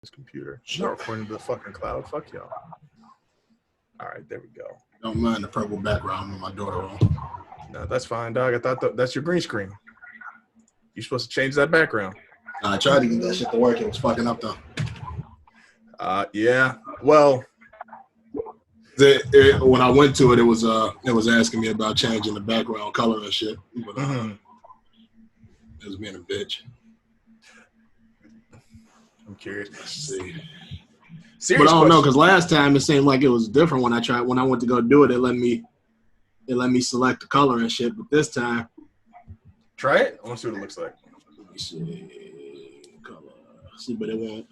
this computer. It's not recording to the fucking cloud. Fuck y'all. All right, there we go. Don't mind the purple background with my daughter on. No, that's fine, dog. I thought that's your green screen. You're supposed to change that background. I tried to get that shit to work. It was fucking up though. Yeah. Well, when I went to it, it was asking me about changing the background color and shit. But it was being a bitch. I'm curious. Let's see. Serious but I don't know, question. because last time it seemed like it was different when I tried. When I went to go do it, it let me select the color and shit. But this time, try it. I want to see what it looks like. let me see color. See, but it won't.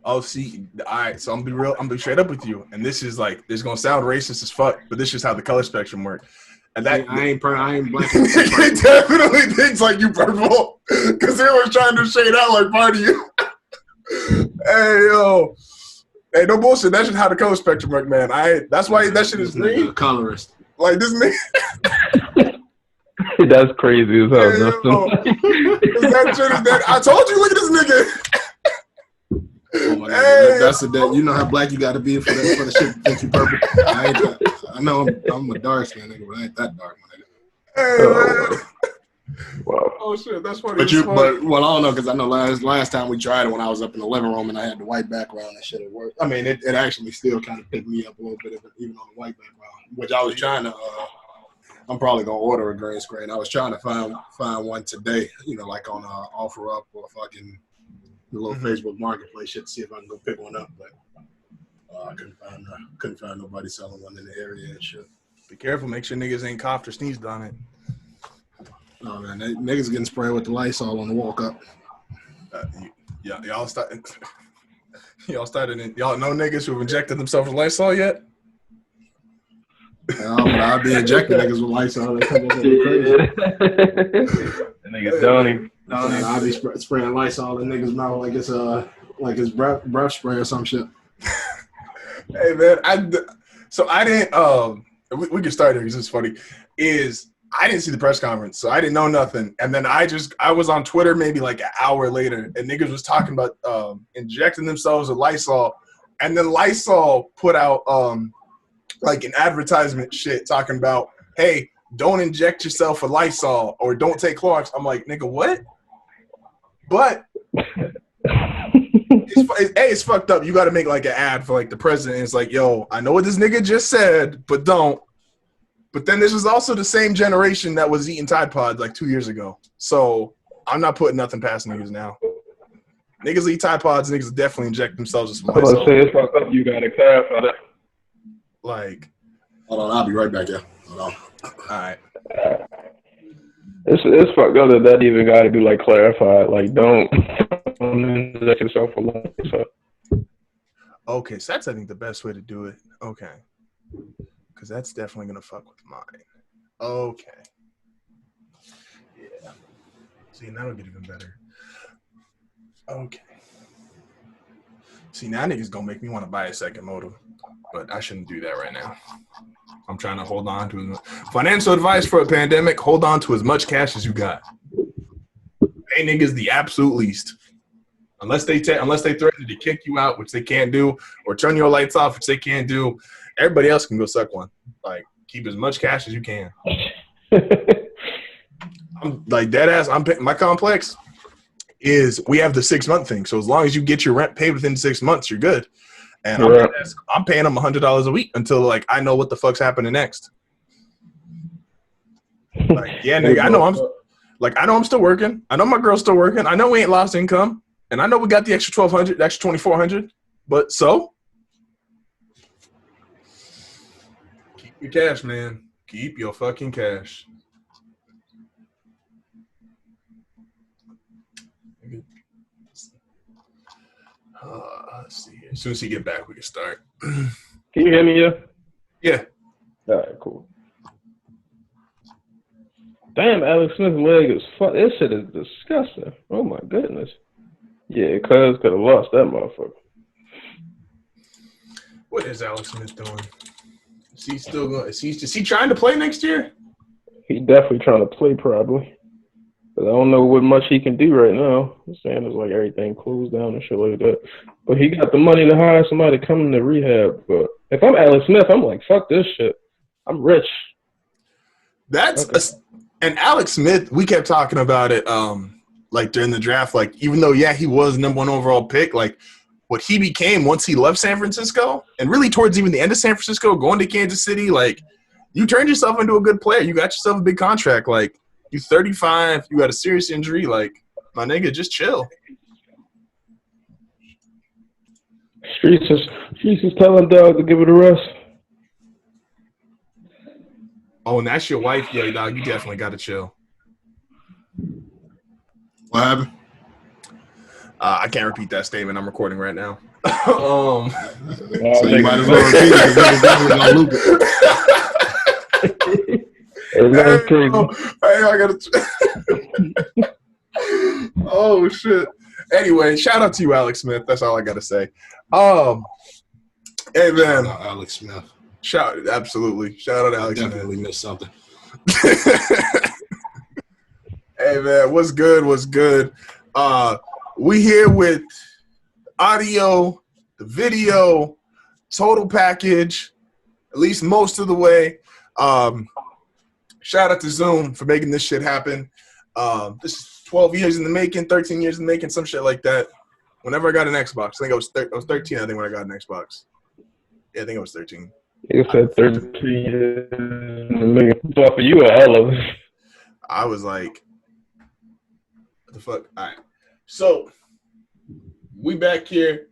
Oh, see, all right. So I'm gonna be straight up with you, and this is gonna sound racist as fuck, but this is how the color spectrum works. And that I ain't black. it definitely thinks like you purple, because they was trying to shade out like part of you. Hey yo, hey, no bullshit. That's just how the color spectrum work, man. That's why that shit is green. Colorist. Like this nigga. That's crazy as hell, Hey, Justin. that shit is that. I told you, look at this nigga. Oh my God. Hey. That's the day. You know how black you got to be for the shit to think you purple. I know I'm a dark skin nigga, but I ain't that dark, my nigga. Hey, man. Wow. Oh shit, that's funny. But I don't know, because I know last time we tried it when I was up in the living room and I had the white background and shit, it worked. I mean, it actually still kind of picked me up a little bit, even on the white background, which I was trying to. I'm probably gonna order a green screen. I was trying to find one today, like on OfferUp or fucking the little Facebook Marketplace shit to see if I can go pick one up, but I couldn't find nobody selling one in the area and shit. Be careful, make sure niggas ain't coughed or sneezed on it. Oh man, niggas getting sprayed with the Lysol on the walk up. Y'all started. Y'all know niggas who've injected themselves with Lysol yet? I'll be injecting niggas with Lysol. They come over crazy. Nigga Donnie. I'll be spraying Lysol in niggas' mouth like it's breath spray or some shit. Hey man, I didn't. We can start here because it's funny. I didn't see the press conference, so I didn't know nothing. And then I was on Twitter maybe like an hour later, and niggas was talking about injecting themselves with Lysol, and then Lysol put out like an advertisement shit talking about, hey, don't inject yourself with Lysol or don't take Clorox. I'm like, nigga, what? But it's fucked up. You got to make like an ad for like the president. It's like, yo, I know what this nigga just said, but don't. But then this was also the same generation that was eating Tide Pods like 2 years ago. So I'm not putting nothing past niggas now. Niggas eat Tide Pods, niggas definitely inject themselves with some I was Lysol. say it's fucked up. You gotta clarify that. Like, Hold on, I'll be right back, yeah. Hold on. all right. It's fucked up that even gotta be like clarified. Like don't inject yourself alone. So. Okay, so that's I think the best way to do it. Okay. Because that's definitely going to fuck with mine. Okay. Yeah. See, now it'll get even better. Okay. See, now niggas going to make me want to buy a second motor. But I shouldn't do that right now. I'm trying to hold on to financial advice for a pandemic. Hold on to as much cash as you got. Pay niggas the absolute least. Unless they threaten to kick you out, which they can't do, or turn your lights off, which they can't do. Everybody else can go suck one. Like, keep as much cash as you can. I'm like dead ass. My complex is we have the 6 month thing. So as long as you get your rent paid within 6 months, you're good. And I'm paying them $100 a week until like I know what the fuck's happening next. Like, yeah, nigga, I know I'm still working. I know my girl's still working. I know we ain't lost income, and I know we got the extra $1,200, the extra $2,400. But so. Your cash, man. Keep your fucking cash. Let's see here. As soon as he get back, we can start. Can you hear me? Yeah. All right, cool. Damn, Alex Smith's leg is fuck. This shit is disgusting. Oh my goodness. Yeah, cuz could have lost that motherfucker. What is Alex Smith doing? Is he still going? Is he trying to play next year? He definitely trying to play, probably. I don't know what much he can do right now. I'm saying it's like everything closed down and shit like that. But he got the money to hire somebody to come into rehab. But if I'm Alex Smith, I'm like, fuck this shit. I'm rich. And Alex Smith, we kept talking about it like during the draft. Like, even though, yeah, he was number 1 overall pick, like what he became once he left San Francisco and really towards even the end of San Francisco, going to Kansas City, like you turned yourself into a good player. You got yourself a big contract. Like, you're 35, you got a serious injury. Like, my nigga, just chill. Streets is telling dog to give it a rest. Oh, and that's your wife? Yeah, dog, you definitely got to chill. What happened? I can't repeat that statement. I'm recording right now. So you might as well repeat it because definitely gonna loop it. Hey, I gotta. Oh shit. Anyway, shout out to you, Alex Smith. That's all I gotta say. Hey man, Shout out Alex Smith. Absolutely. Shout out to Alex Smith. Definitely missed something. Hey man, what's good? What's good? We here with audio, the video, total package, at least most of the way. Shout out to Zoom for making this shit happen. This is 12 years in the making, 13 years in the making, some shit like that. Whenever I got an Xbox, I think I was 13. I think when I got an Xbox. Yeah, I think I was 13. You said 13 years in the making. Well, for you or all of us? I was like, what the fuck? All right. So we back here.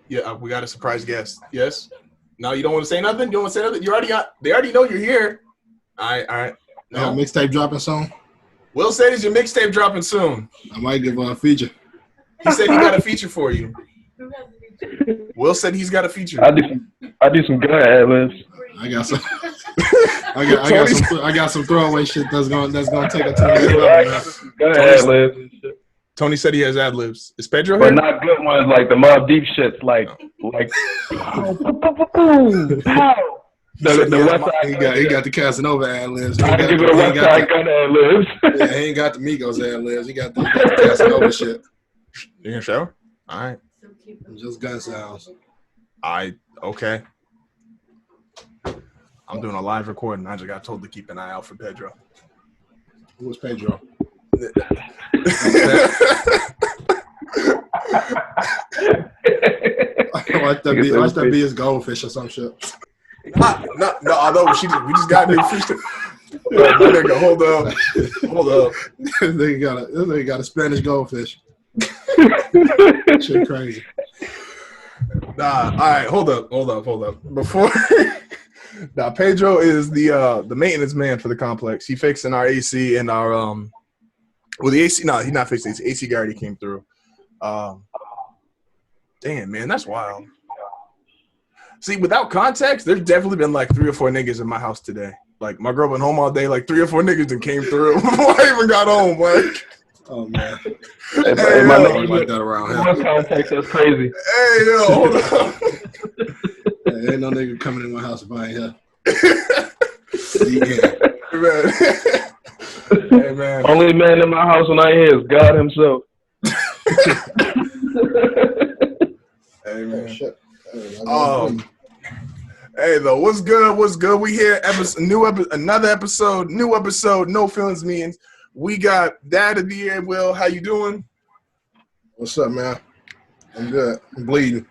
Yeah, we got a surprise guest. Yes. No, you don't want to say nothing? You don't want to say nothing? They already know you're here. All right. No. Mixtape dropping soon? Will said is your mixtape dropping soon. I might give a feature. He said he got a feature for you. Will said he's got a feature. I do some good ad-libs. I got some. I got some throwaway shit that's gonna take it to the next level. Good ad-libs and shit. Tony said he has ad-libs. Is Pedro but here? Not good ones like the Mobb Deep shits, like pow. The West Side. He got the Casanova ad-libs. I give it a West Side Gun ad-libs. Yeah, he ain't got the Migos ad-libs. He got the Casanova shit. You gonna shower? All right. Just gun sounds. Okay. I'm doing a live recording. I just got told to keep an eye out for Pedro. Who was Pedro? Watch that be his goldfish or some shit. No. Although we just got new fish. Hold up. They got a Spanish goldfish. Shit crazy. Nah. All right. Hold up. Before. Now Pedro is the maintenance man for the complex. He fixing our AC and our Well, the AC. No, he's not fixing the AC. Guy already came through. Damn, man, that's wild. See, without context, there's definitely been like 3 or 4 niggas in my house today. Like, my girl been home all day. Like, 3 or 4 niggas that came through before I even got home. Like, oh man, hey, my nigga like that around here. One context, that's crazy. Hey, yo, hold on. Hey, ain't no nigga coming in my house if I ain't here. Yeah. Hey, man. Only man in my house when I ain't here is God himself. Hey, man. Shit. Hey, though, what's good? What's good? We here, another episode, new episode, No Feelings Means. We got Dad of the Year. Will, how you doing? What's up, man? I'm good. I'm bleeding.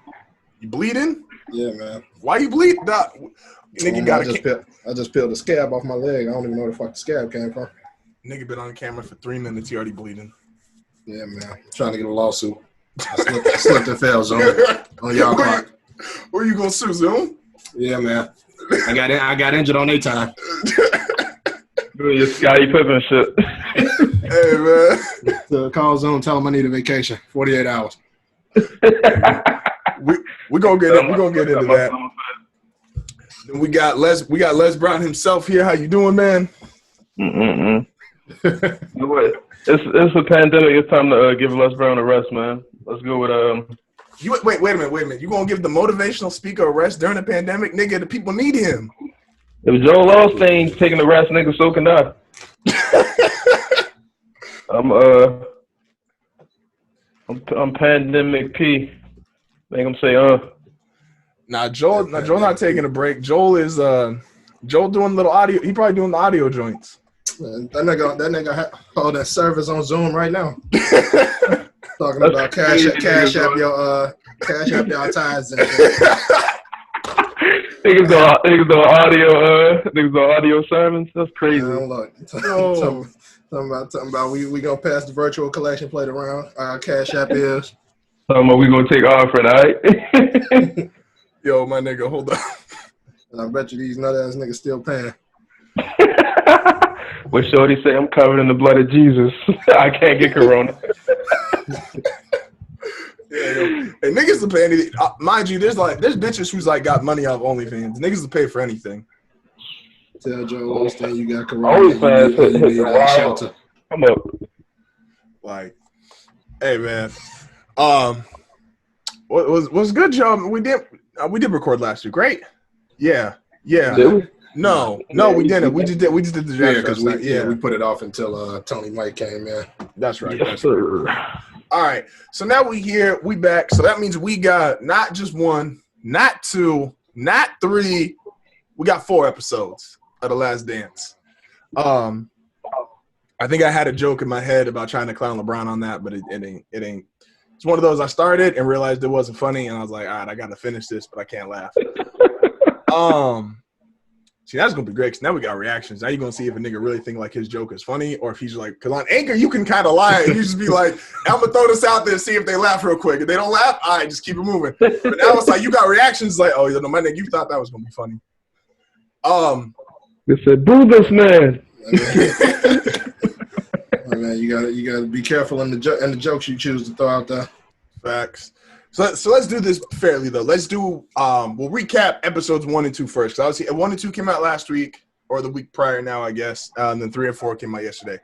You bleeding? Yeah, man. Why you bleed? Nigga I just peeled the scab off my leg. I don't even know where the fuck the scab came from. Nigga been on camera for 3 minutes. He already bleeding. Yeah, man. I'm trying to get a lawsuit. I slipped and fell, Zoom, on y'all clock. Where you gonna sue, Zoom? Yeah, man. I got injured on their time. Doing your Scottie Pippen shit. Hey, man. So call Zoom, tell them I need a vacation. 48 hours. We gonna get into that. We got Les Brown himself here. How you doing, man? It's a pandemic. It's time to give Les Brown a rest, man. Let's go with Wait a minute. You gonna give the motivational speaker a rest during the pandemic, nigga? The people need him. If Joel Osteen taking a rest, nigga, so can I. I'm Pandemic P. Make him say, Nah, Joel not taking a break. Joel is Joel doing little audio. He probably doing the audio joints. Man, that nigga hold that service on Zoom right now. Talking about cash app your ties and shit. Niggas do audio sermons. That's crazy. Look, talking about we gonna pass the virtual collection plate around. Our cash app is. Talking about we gonna take offering, all right? Yo, my nigga, hold on. And I bet you these nut ass niggas still paying. What Shorty say? I'm covered in the blood of Jesus. I can't get corona. Yeah, yo. Hey, niggas will pay anything. Mind you, there's bitches who's like got money off OnlyFans. Niggas will pay for anything. Tell Joe Osteen you got corona. You need shelter. Come up. Like, hey man, what's good, Joe? We did record last week, right? Yeah. Did we? No, we didn't. We just did the draft. Because we put it off until Tony Mike came in. That's right. Yes, sir. All right. So now we back. So that means we got not just one, not two, not three. We got 4 episodes of The Last Dance. I think I had a joke in my head about trying to clown LeBron on that, but it ain't. It's one of those I started and realized it wasn't funny, and I was like, all right, I got to finish this, but I can't laugh. See, that's gonna be great because now we got reactions. Now you're gonna see if a nigga really think like his joke is funny, or if he's like, because on Anchor you can kind of lie and you just be like, I'm gonna throw this out there and see if they laugh real quick. If they don't laugh, all right, just keep it moving. But now it's like you got reactions like, oh, my nigga, you thought that was gonna be funny. They said, boo this man. Man, you gotta be careful in the jokes you choose to throw out there. Facts. So let's do this fairly though. Let's do we'll recap episodes 1 and 2 first. Because obviously 1 and 2 came out last week or the week prior now, I guess. And then 3 and 4 came out yesterday.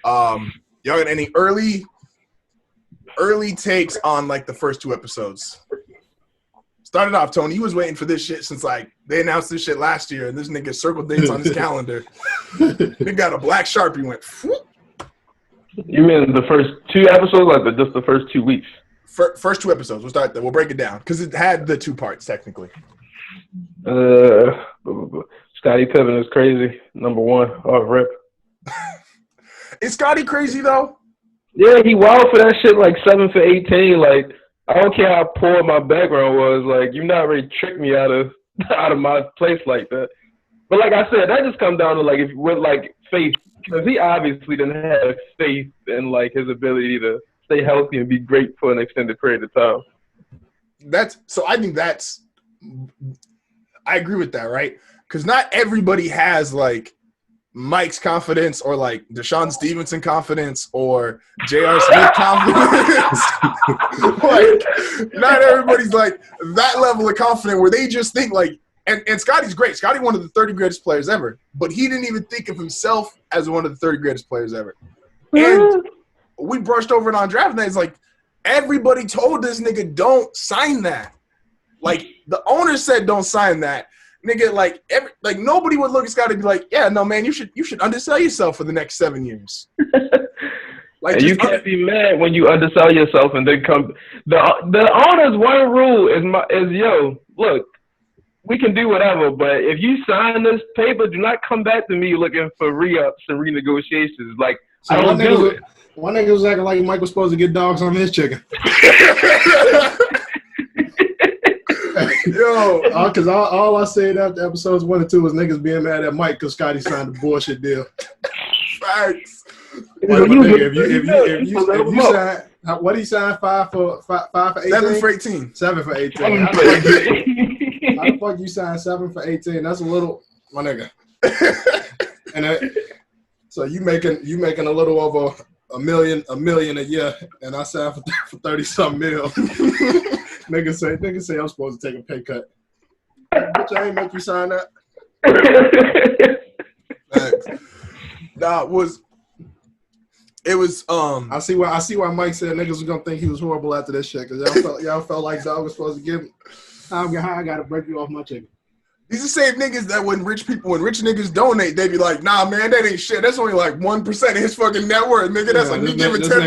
Y'all got any early takes on like the first 2 episodes? Started off, Tony. You was waiting for this shit since like they announced this shit last year, and this nigga circled dates on his calendar. He got a black Sharpie. Went. Whoop. You mean the first 2 episodes, like just the first 2 weeks? First 2 episodes. We'll start there. We'll break it down because it had the 2 parts technically. Scottie Pippen is crazy. Number 1. Oh, rip. Is Scottie crazy though? Yeah, he wild for that shit. Like 7 for 18. Like I don't care how poor my background was. Like you're not really tricked me out of my place like that. But like I said, that just comes down to like if with like faith, because he obviously didn't have faith in like his ability to stay healthy and be great for an extended period of time. I agree with that, right? Because not everybody has like Mike's confidence or like Deshaun Stevenson confidence or J.R. Smith confidence. Like, not everybody's like that level of confidence where they just think like, and Scottie's great. Scottie, one of the 30 greatest players ever, but he didn't even think of himself as one of the 30 greatest players ever. And we brushed over it on draft night. It's like everybody told this nigga don't sign that. Like the owner said don't sign that. Nigga, like nobody would look at Scottie and be like, yeah, no man, you should undersell yourself for the next 7 years. Like and you can't be mad when you undersell yourself and then come. The owner's one rule is yo, look, we can do whatever, but if you sign this paper, do not come back to me looking for re-ups and renegotiations. Like so I don't do it. One nigga was acting like Mike was supposed to get dogs on his chicken. Yo, because all I said after episodes 1 and 2 was niggas being mad at Mike because Scottie signed a bullshit deal. Facts. If you sign, what did he sign? 5 for 18? 7 for 18. 7 for 18. How the fuck you sign 7 for 18? That's a little, my nigga. And so you making a little over a million a year, and I signed for 30-something mil. Nigga say I'm supposed to take a pay cut. Bitch, I ain't make you sign that. Thanks. Nah, it was I see why Mike said niggas was gonna think he was horrible after this shit because y'all felt like Dog was supposed to give him. How I gotta break you off my chicken. These the same niggas that when rich niggas donate, they be like, nah, man, that ain't shit. That's only like 1% of his fucking net worth, nigga. That's like me giving $10.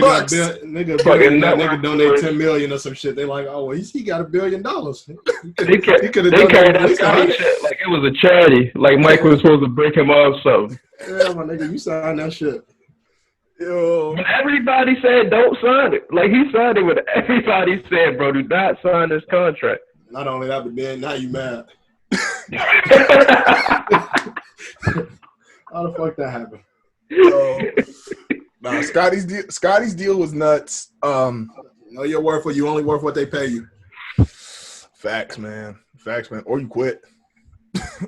Nigga donate 10 million or some shit. They like, oh, well, he got $1 billion. They carried that shit like it was a charity. Like Mike was supposed to break him off something. Yeah, my nigga, you signed that shit. Yo. But everybody said don't sign it. Like he signed it, but everybody said, bro, do not sign this contract. Not only that, but then now you mad. How the fuck that happened? Nah, Scotty's deal was nuts. Know your worth, or you only worth what they pay you. Facts, man. Or you quit.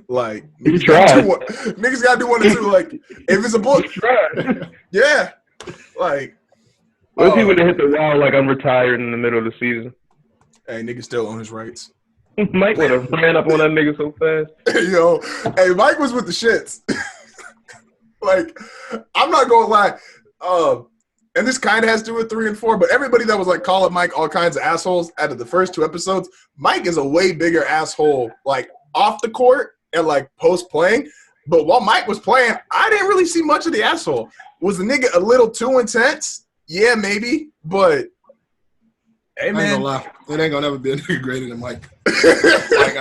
Like you tried. Niggas gotta do one or two. Like if it's a book, yeah. Like what if he would have hit the wall like I'm retired in the middle of the season? Hey, nigga still own his rights. Mike would have ran up on that nigga so fast. Yo, hey, Mike was with the shits. Like, I'm not gonna lie. And this kind of has to do with 3 and 4, but everybody that was like calling Mike all kinds of assholes out of the first 2 episodes, Mike is a way bigger asshole, like off the court and like post playing. But while Mike was playing, I didn't really see much of the asshole. Was the nigga a little too intense? Yeah, maybe, but. Hey, man. I ain't gonna lie. It ain't gonna ever be a nigga greater than Mike. Like,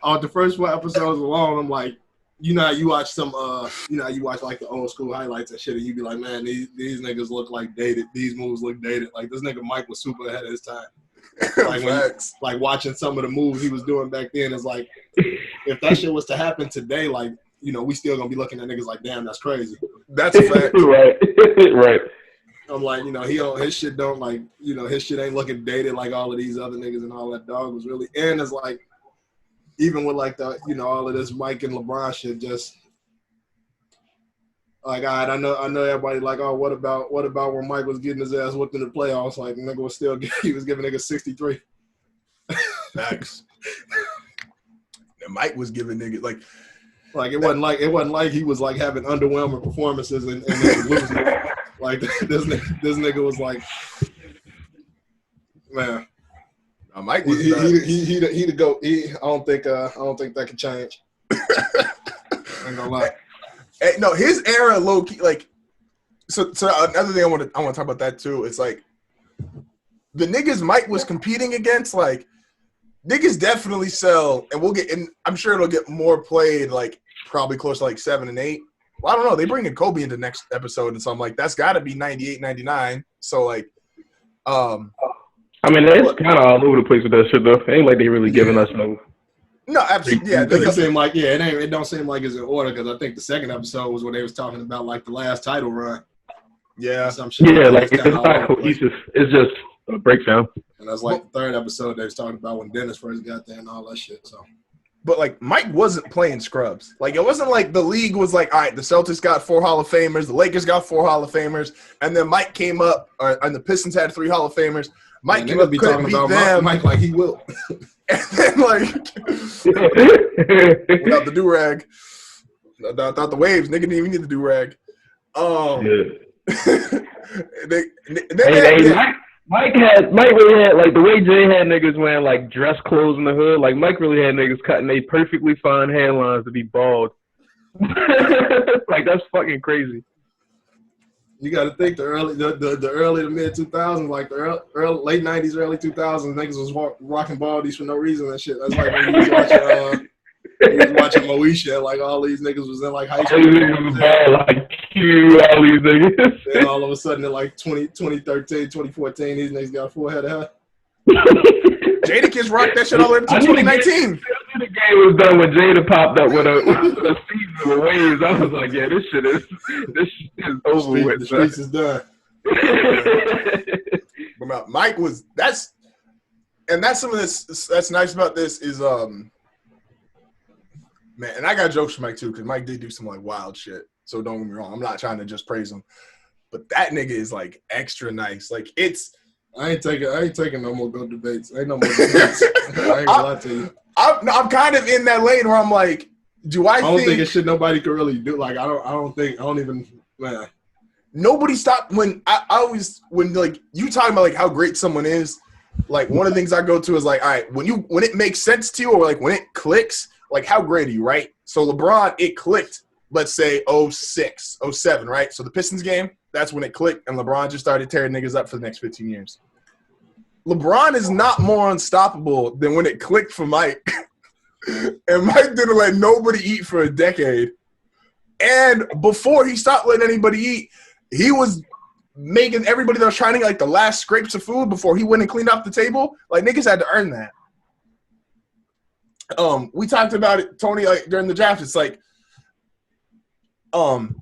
on the first 4 episodes alone, I'm like, you know how you watch like the old school highlights and shit, and you be like, man, these niggas look like dated. These moves look dated. Like, this nigga Mike was super ahead of his time. Like watching some of the moves he was doing back then is like, if that shit was to happen today, like, you know, we still gonna be looking at niggas like, damn, that's crazy. That's a fact. Right. I'm like, you know, his shit don't like, you know, his shit ain't looking dated like all of these other niggas and all that. Dog was really, and it's like, even with like the, you know, all of this Mike and LeBron shit, just like, all right, I know everybody like, oh, what about when Mike was getting his ass whipped in the playoffs? Like, nigga was still, he was giving niggas 63. Facts. And Mike was giving niggas like it wasn't like he was like having underwhelming performances and losing. Like this nigga was like, man. Mike was he the GOAT. I don't think that can change. I ain't gonna lie. Hey, no, his era low key like. So another thing I want to talk about that too. It's like the niggas Mike was competing against. Like niggas definitely sell, and we'll get. And I'm sure it'll get more played. Like probably close to like 7 and 8. Well, I don't know. They bring in Kobe into next episode, and so I'm like, that's got to be 98, 99. So like, I mean, it's kind of all over the place with that shit, though. It ain't like they really giving us no. No, absolutely. Yeah, it seem like it don't seem like it's in order because I think the second episode was when they was talking about like the last title run. Yeah, some shit. Yeah, like it's not cohesive. It's just a breakdown. And that's like the third episode they was talking about when Dennis first got there and all that shit. So. But, like, Mike wasn't playing scrubs. Like, it wasn't like the league was like, all right, the Celtics got 4 Hall of Famers, the Lakers got 4 Hall of Famers, and then Mike came up, and the Pistons had 3 Hall of Famers. Mike came up, couldn't beat them. Mike like he will. And then, like, without the do-rag, without the waves, nigga didn't even need the do-rag. Mike really had, like, the way Jay had niggas wearing, like, dress clothes in the hood, like, Mike really had niggas cutting they perfectly fine hairlines to be bald. Like, that's fucking crazy. You got to think the early to mid 2000s, like the late 90s, early 2000s, niggas was rocking baldies for no reason and shit. That's like when you was watching Moesha, like all these niggas was in like high school. All these niggas was bad, like cute, all these niggas. Then all of a sudden in like 2013, 2014, these niggas got a full head of hair. Jadakiss rocked that shit all the way until 2019. The game was done when Jada popped up with a season of waves. I was like, yeah, this shit is over with. The streets is done. But Mike was that's some of this that's nice about this is man, and I got jokes for Mike too because Mike did do some like wild shit. So don't get me wrong, I'm not trying to just praise him, but that nigga is like extra nice. Like it's. I ain't taking no more good debates. Ain't no more debates. I ain't gonna lie to you. I'm kind of in that lane where I'm like, I don't think it's shit nobody could really do. Like I don't even nobody stopped when I always when like you talking about like how great someone is, like one of the things I go to is like, all right, when it makes sense to you, or like when it clicks, like how great are you, right? So LeBron, it clicked, let's say 06, 07, right? So the Pistons game, that's when it clicked, and LeBron just started tearing niggas up for the next 15 years. LeBron is not more unstoppable than when it clicked for Mike. And Mike didn't let nobody eat for a decade. And before he stopped letting anybody eat, he was making everybody that was trying to get like the last scrapes of food before he went and cleaned off the table. Like niggas had to earn that. We talked about it, Tony, like during the draft. It's like LeBron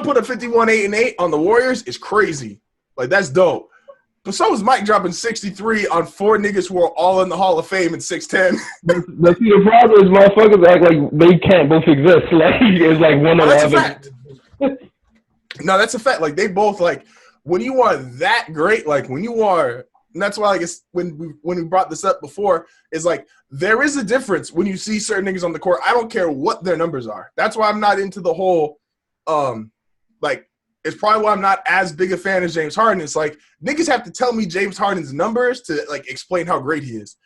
put a 51-8-8 on the Warriors is crazy. Like that's dope. But so was Mike dropping 63 on 4 niggas who are all in the Hall of Fame at 6'10". But see, the problem is motherfuckers act like they can't both exist. Like it's like one or the That's a other. fact. No, that's a fact. Like they both like when you are that great, like when you are, and that's why I guess when we brought this up before, is like there is a difference when you see certain niggas on the court. I don't care what their numbers are. That's why I'm not into the whole like it's probably why I'm not as big a fan as James Harden. It's like niggas have to tell me James Harden's numbers to like explain how great he is.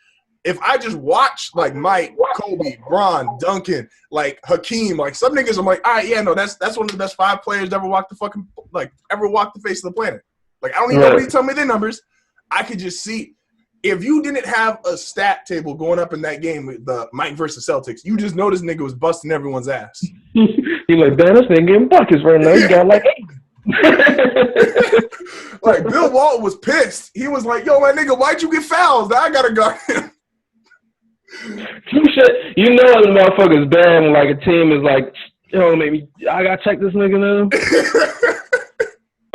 If I just watch like Mike, Kobe, Bron, Duncan, like Hakeem, like some niggas, I'm like, all right, yeah, no, that's one of the best 5 players to ever walk the face of the planet. Like I don't need nobody to tell me their numbers. I could just see if you didn't have a stat table going up in that game with the Mike versus Celtics, you just know this nigga was busting everyone's ass. He like, damn, this nigga getting buckets right now. He got like 8. Like Bill Walton was pissed. He was like, "Yo, my nigga, why'd you get fouls? Now I gotta guard him." You know the motherfuckers bad when like a team is like, yo, maybe I gotta check this nigga now.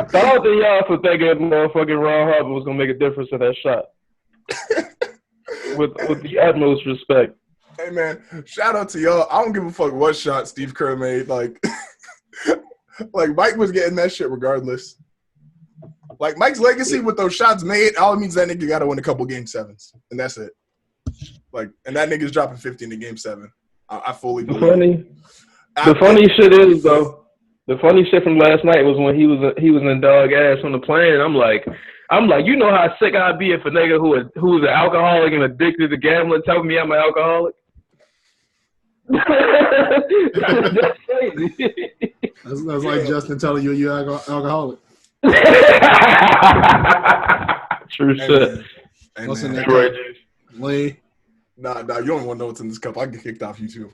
Shout out to y'all for thinking that motherfucking Ron Harper was gonna make a difference in that shot. with the utmost respect. Hey man, shout out to y'all. I don't give a fuck what shot Steve Kerr made. Like Mike was getting that shit regardless. Like Mike's legacy with those shots made, all it means that nigga gotta win a couple game 7s. And that's it. Like, and that nigga's dropping 50 in the game 7. I fully believe The funny shit is though, the funny shit from last night was when he was in dog ass on the plane. I'm like, you know how sick I'd be if a nigga who's an alcoholic and addicted to gambling telling me I'm an alcoholic. That's crazy. That's like Justin telling you're alcoholic. True shit. What's in that cup? Lee? Nah, you don't want to know what's in this cup. I get kicked off YouTube.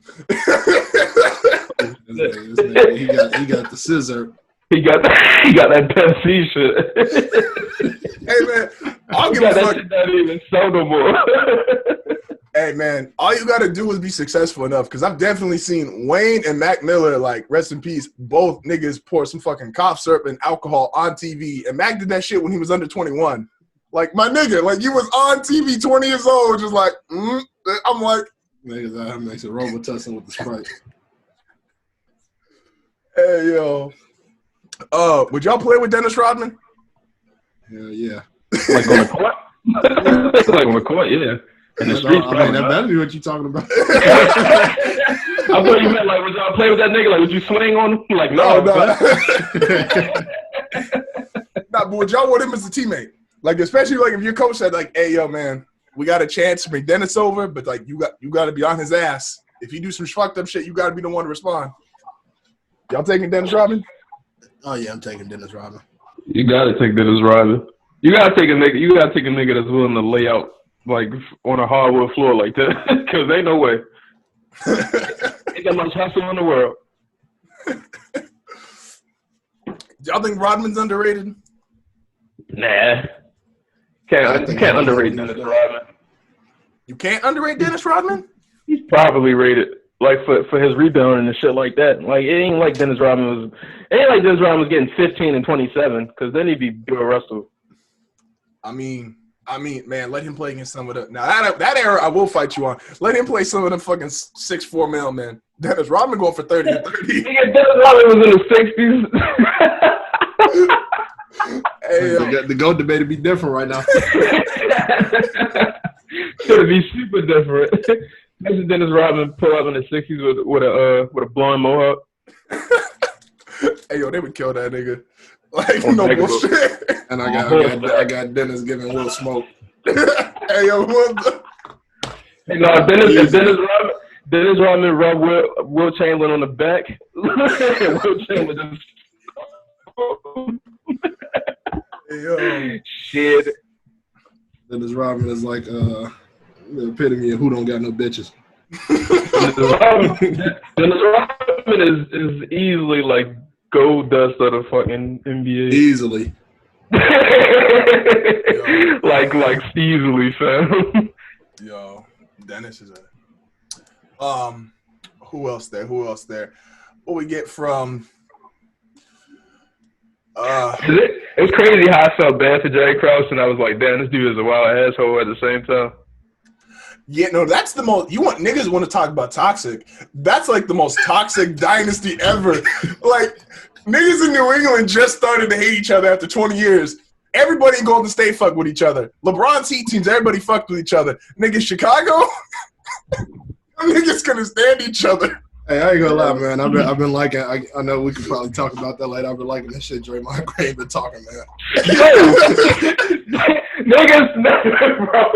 He got the scissor. He got that Pepsi shit. Hey man, I'll give a fuck. Shit not even so no more. Hey man, all you gotta do is be successful enough. Because I've definitely seen Wayne and Mac Miller, like rest in peace, both niggas pour some fucking cough syrup and alcohol on TV. And Mac did that shit when he was under 21. Like my nigga, like you was on TV 20 years old, just like, I'm like, niggas out here makes a Robitussin with the Sprite. Hey yo, would y'all play with Dennis Rodman? Hell yeah. Like on the court? Like on the court, yeah. In the streets, I mean, that better be what you talking about. I thought you meant like, would y'all play with that nigga? Like, would you swing on him? Like, no. Nah, but would y'all want him as a teammate? Like, especially like if your coach said like, "Hey, yo, man, we got a chance to bring Dennis over, but like you got to be on his ass. If he do some fucked up shit, you got to be the one to respond." Y'all taking Dennis Rodman? Oh yeah, I'm taking Dennis Rodman. You gotta take Dennis Rodman. You gotta take a nigga that's willing to lay out like on a hardwood floor like that, because ain't no way. Ain't that much hustle in the world. Y'all think Rodman's underrated? Nah. Can't underrate Dennis Rodman. You can't underrate Dennis Rodman? He's probably rated like for his rebounding and shit like that. Like it ain't like Dennis Rodman was getting 15 and 27, because then he'd be Bill Russell. I mean, man, let him play against some of the now that era I will fight you on. Let him play some of them fucking 6'4" male man. Dennis Rodman going for 30 and 30. Dennis Rodman was in the 60s. Hey, the GOAT debate would be different right now. Should be super different. Imagine Dennis Rodman pull up in the 60s with a blonde mohawk. Hey yo, they would kill that nigga. Like no bullshit. And I got Dennis giving Will smoke. Hey, yo, what the? You know, Dennis Rodman rubbed Will Chamberlain on the back. Will Chamberlain just Hey, yo. shit. Dennis Rodman is like the epitome of who don't got no bitches. Dennis Rodman is easily like gold dust of the fucking NBA. Easily. like easily, fam. Yo, Dennis is a. Who else there? What we get from? It's crazy how I felt bad for Jerry Krause, and I was like, damn, this dude is a wild asshole at the same time. Yeah, no, that's the most. Niggas want to talk about toxic. That's like the most toxic dynasty ever. Like niggas in New England just started to hate each other after 20 years. Everybody in Golden State fucked with each other. LeBron's Heat teams, everybody fucked with each other. Niggas Chicago, niggas couldn't stand each other. Hey, I ain't gonna lie, man. I've been liking. I know we could probably talk about that later. I've been liking this shit Draymond Green been talking, man. Niggas, bro.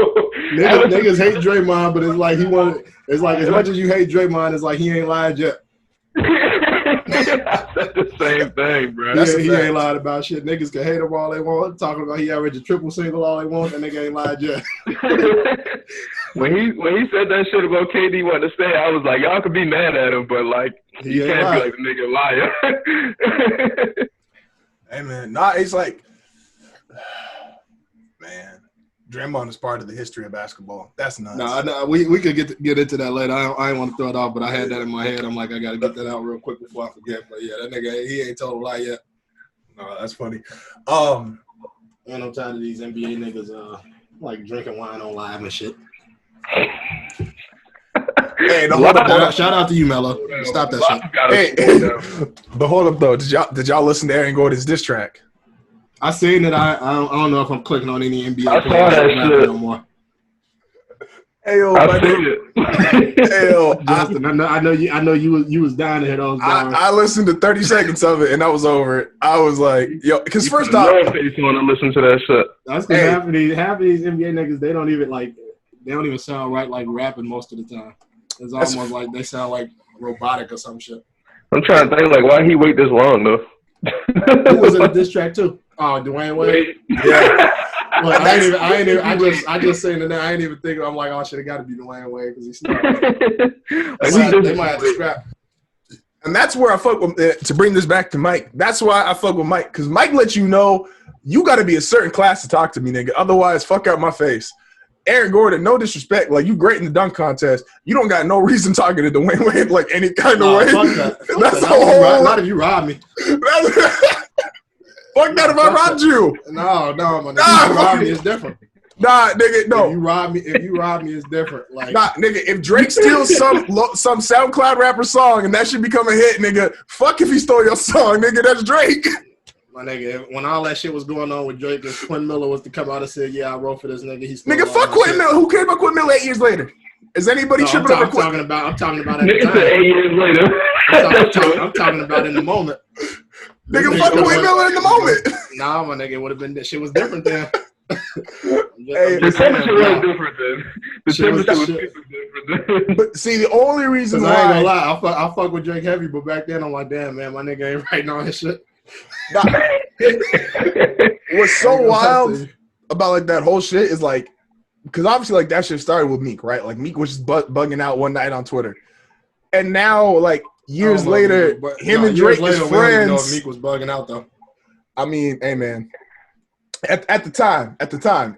Niggas hate Draymond, but it's like he wanted. It's like as much as you hate Draymond, it's like he ain't lied yet. That's the same thing, bro. He ain't lied about shit. Niggas can hate him all they want. Talking about he averaged a triple single all they want, and nigga ain't lied yet. When he said that shit about KD wanting to stay, I was like, y'all could be mad at him, but like you can't be like the nigga liar. Hey man, it's like, man, Draymond is part of the history of basketball. That's nuts. No, we could get into that later. I ain't want to throw it off, but I had that in my head. I'm like, I got to get that out real quick before I forget. But yeah, that nigga, he ain't told a lie yet. No, that's funny. And I'm tired of these NBA niggas like drinking wine on live and shit. Hey, hold up. Shout out to you, Mello. Stop that shit. Hey, but hold up though. Did y'all listen to Aaron Gordon's diss track? I seen it. I don't know if I'm clicking on any NBA. I saw that shit. No more. Hey yo, I seen it. Hey yo, Justin, I know you was dying to hear those. I listened to 30 seconds of it and I was over it. I was like, yo, because first off, no face want to listen to that shit. That's because half of these NBA niggas they don't even sound right like rapping most of the time. It's almost like they sound like robotic or some shit. I'm trying to think like why he wait this long though. Who was in a diss track too? Oh, Dwayne Wade. Yeah. Well, I just saying that I ain't even thinking. I'm like, oh shit, it got to be Dwayne Wade because he's not. They might have to scrap. And that's where I fuck with, to bring this back to Mike. That's why I fuck with Mike, because Mike lets you know you got to be a certain class to talk to me, nigga. Otherwise, fuck out my face. Aaron Gordon, no disrespect, like you great in the dunk contest. You don't got no reason talking to Dwayne Wade like any kind of way. Fuck that. Not if you rob me. Fuck that if I robbed you. No, my nigga. If you rob me, it's different. Nah, nigga, no. If you rob me, it's different. Like, nah, nigga, if Drake steals some SoundCloud rapper song and that should become a hit, nigga, fuck if he stole your song, nigga, that's Drake. My nigga, when all that shit was going on with Drake and Quinn Miller was to come out and say, yeah, I wrote for this nigga. Nigga, fuck Quinn Miller. Who cared about Quinn Miller 8 years later? Is anybody tripping over Quinn? I'm talking about at the time. 8 years later. I'm talking about in the moment. Nigga, fuck Quinn Miller in the moment. Nah, my nigga, it would have been, that shit was different then. The temperature was different then. The temperature was different then. But see, the only reason why. I ain't gonna lie, I fuck with Drake heavy, but back then I'm like, damn, man, my nigga ain't writing all his shit. What's so wild about like that whole shit is like, because obviously like that shit started with Meek, right? Like Meek was just bugging out one night on Twitter, and now like years later, him and Drake is friends. Know if Meek was bugging out though. I mean, hey man, at the time,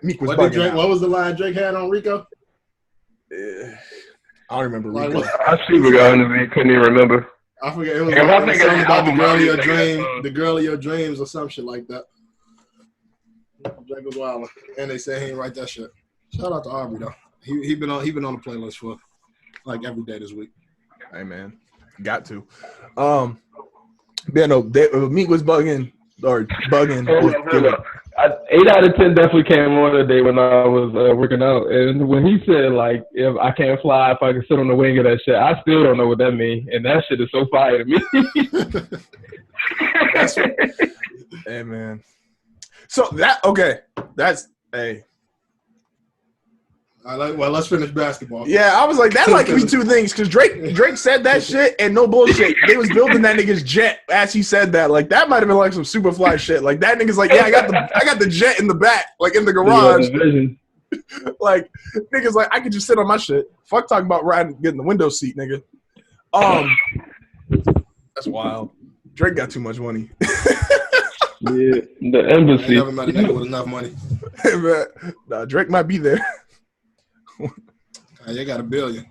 Meek was bugging out. What was the line Drake had on Rico? I don't remember Rico. I see the guy and he couldn't even remember. I forget. It was something about the girl of your dreams, the girl of your dreams, or some shit like that. Drake was wild, and they say he ain't write that shit. Shout out to Aubrey though. He been on the playlist for like every day this week. Hey man, got to. Yeah, no, Meek was bugging. 8 out of 10 definitely came on the day when I was working out, and when he said like, if I can't fly, if I can sit on the wing of that shit, I still don't know what that means, and that shit is so fire to me. Hey man, so that's hey. Well, let's finish basketball. Yeah, I was like, that like could be two things because Drake said that shit and no bullshit. They was building that nigga's jet as he said that. Like that might have been like some super fly shit. Like that nigga's like, yeah, I got the jet in the back, like in the garage. Like niggas like I could just sit on my shit. Fuck talking about riding, getting the window seat, nigga. That's wild. Drake got too much money. Yeah, the embassy. I never met a nigga with enough money. Hey, man. Nah, Drake might be there. They got $1 billion.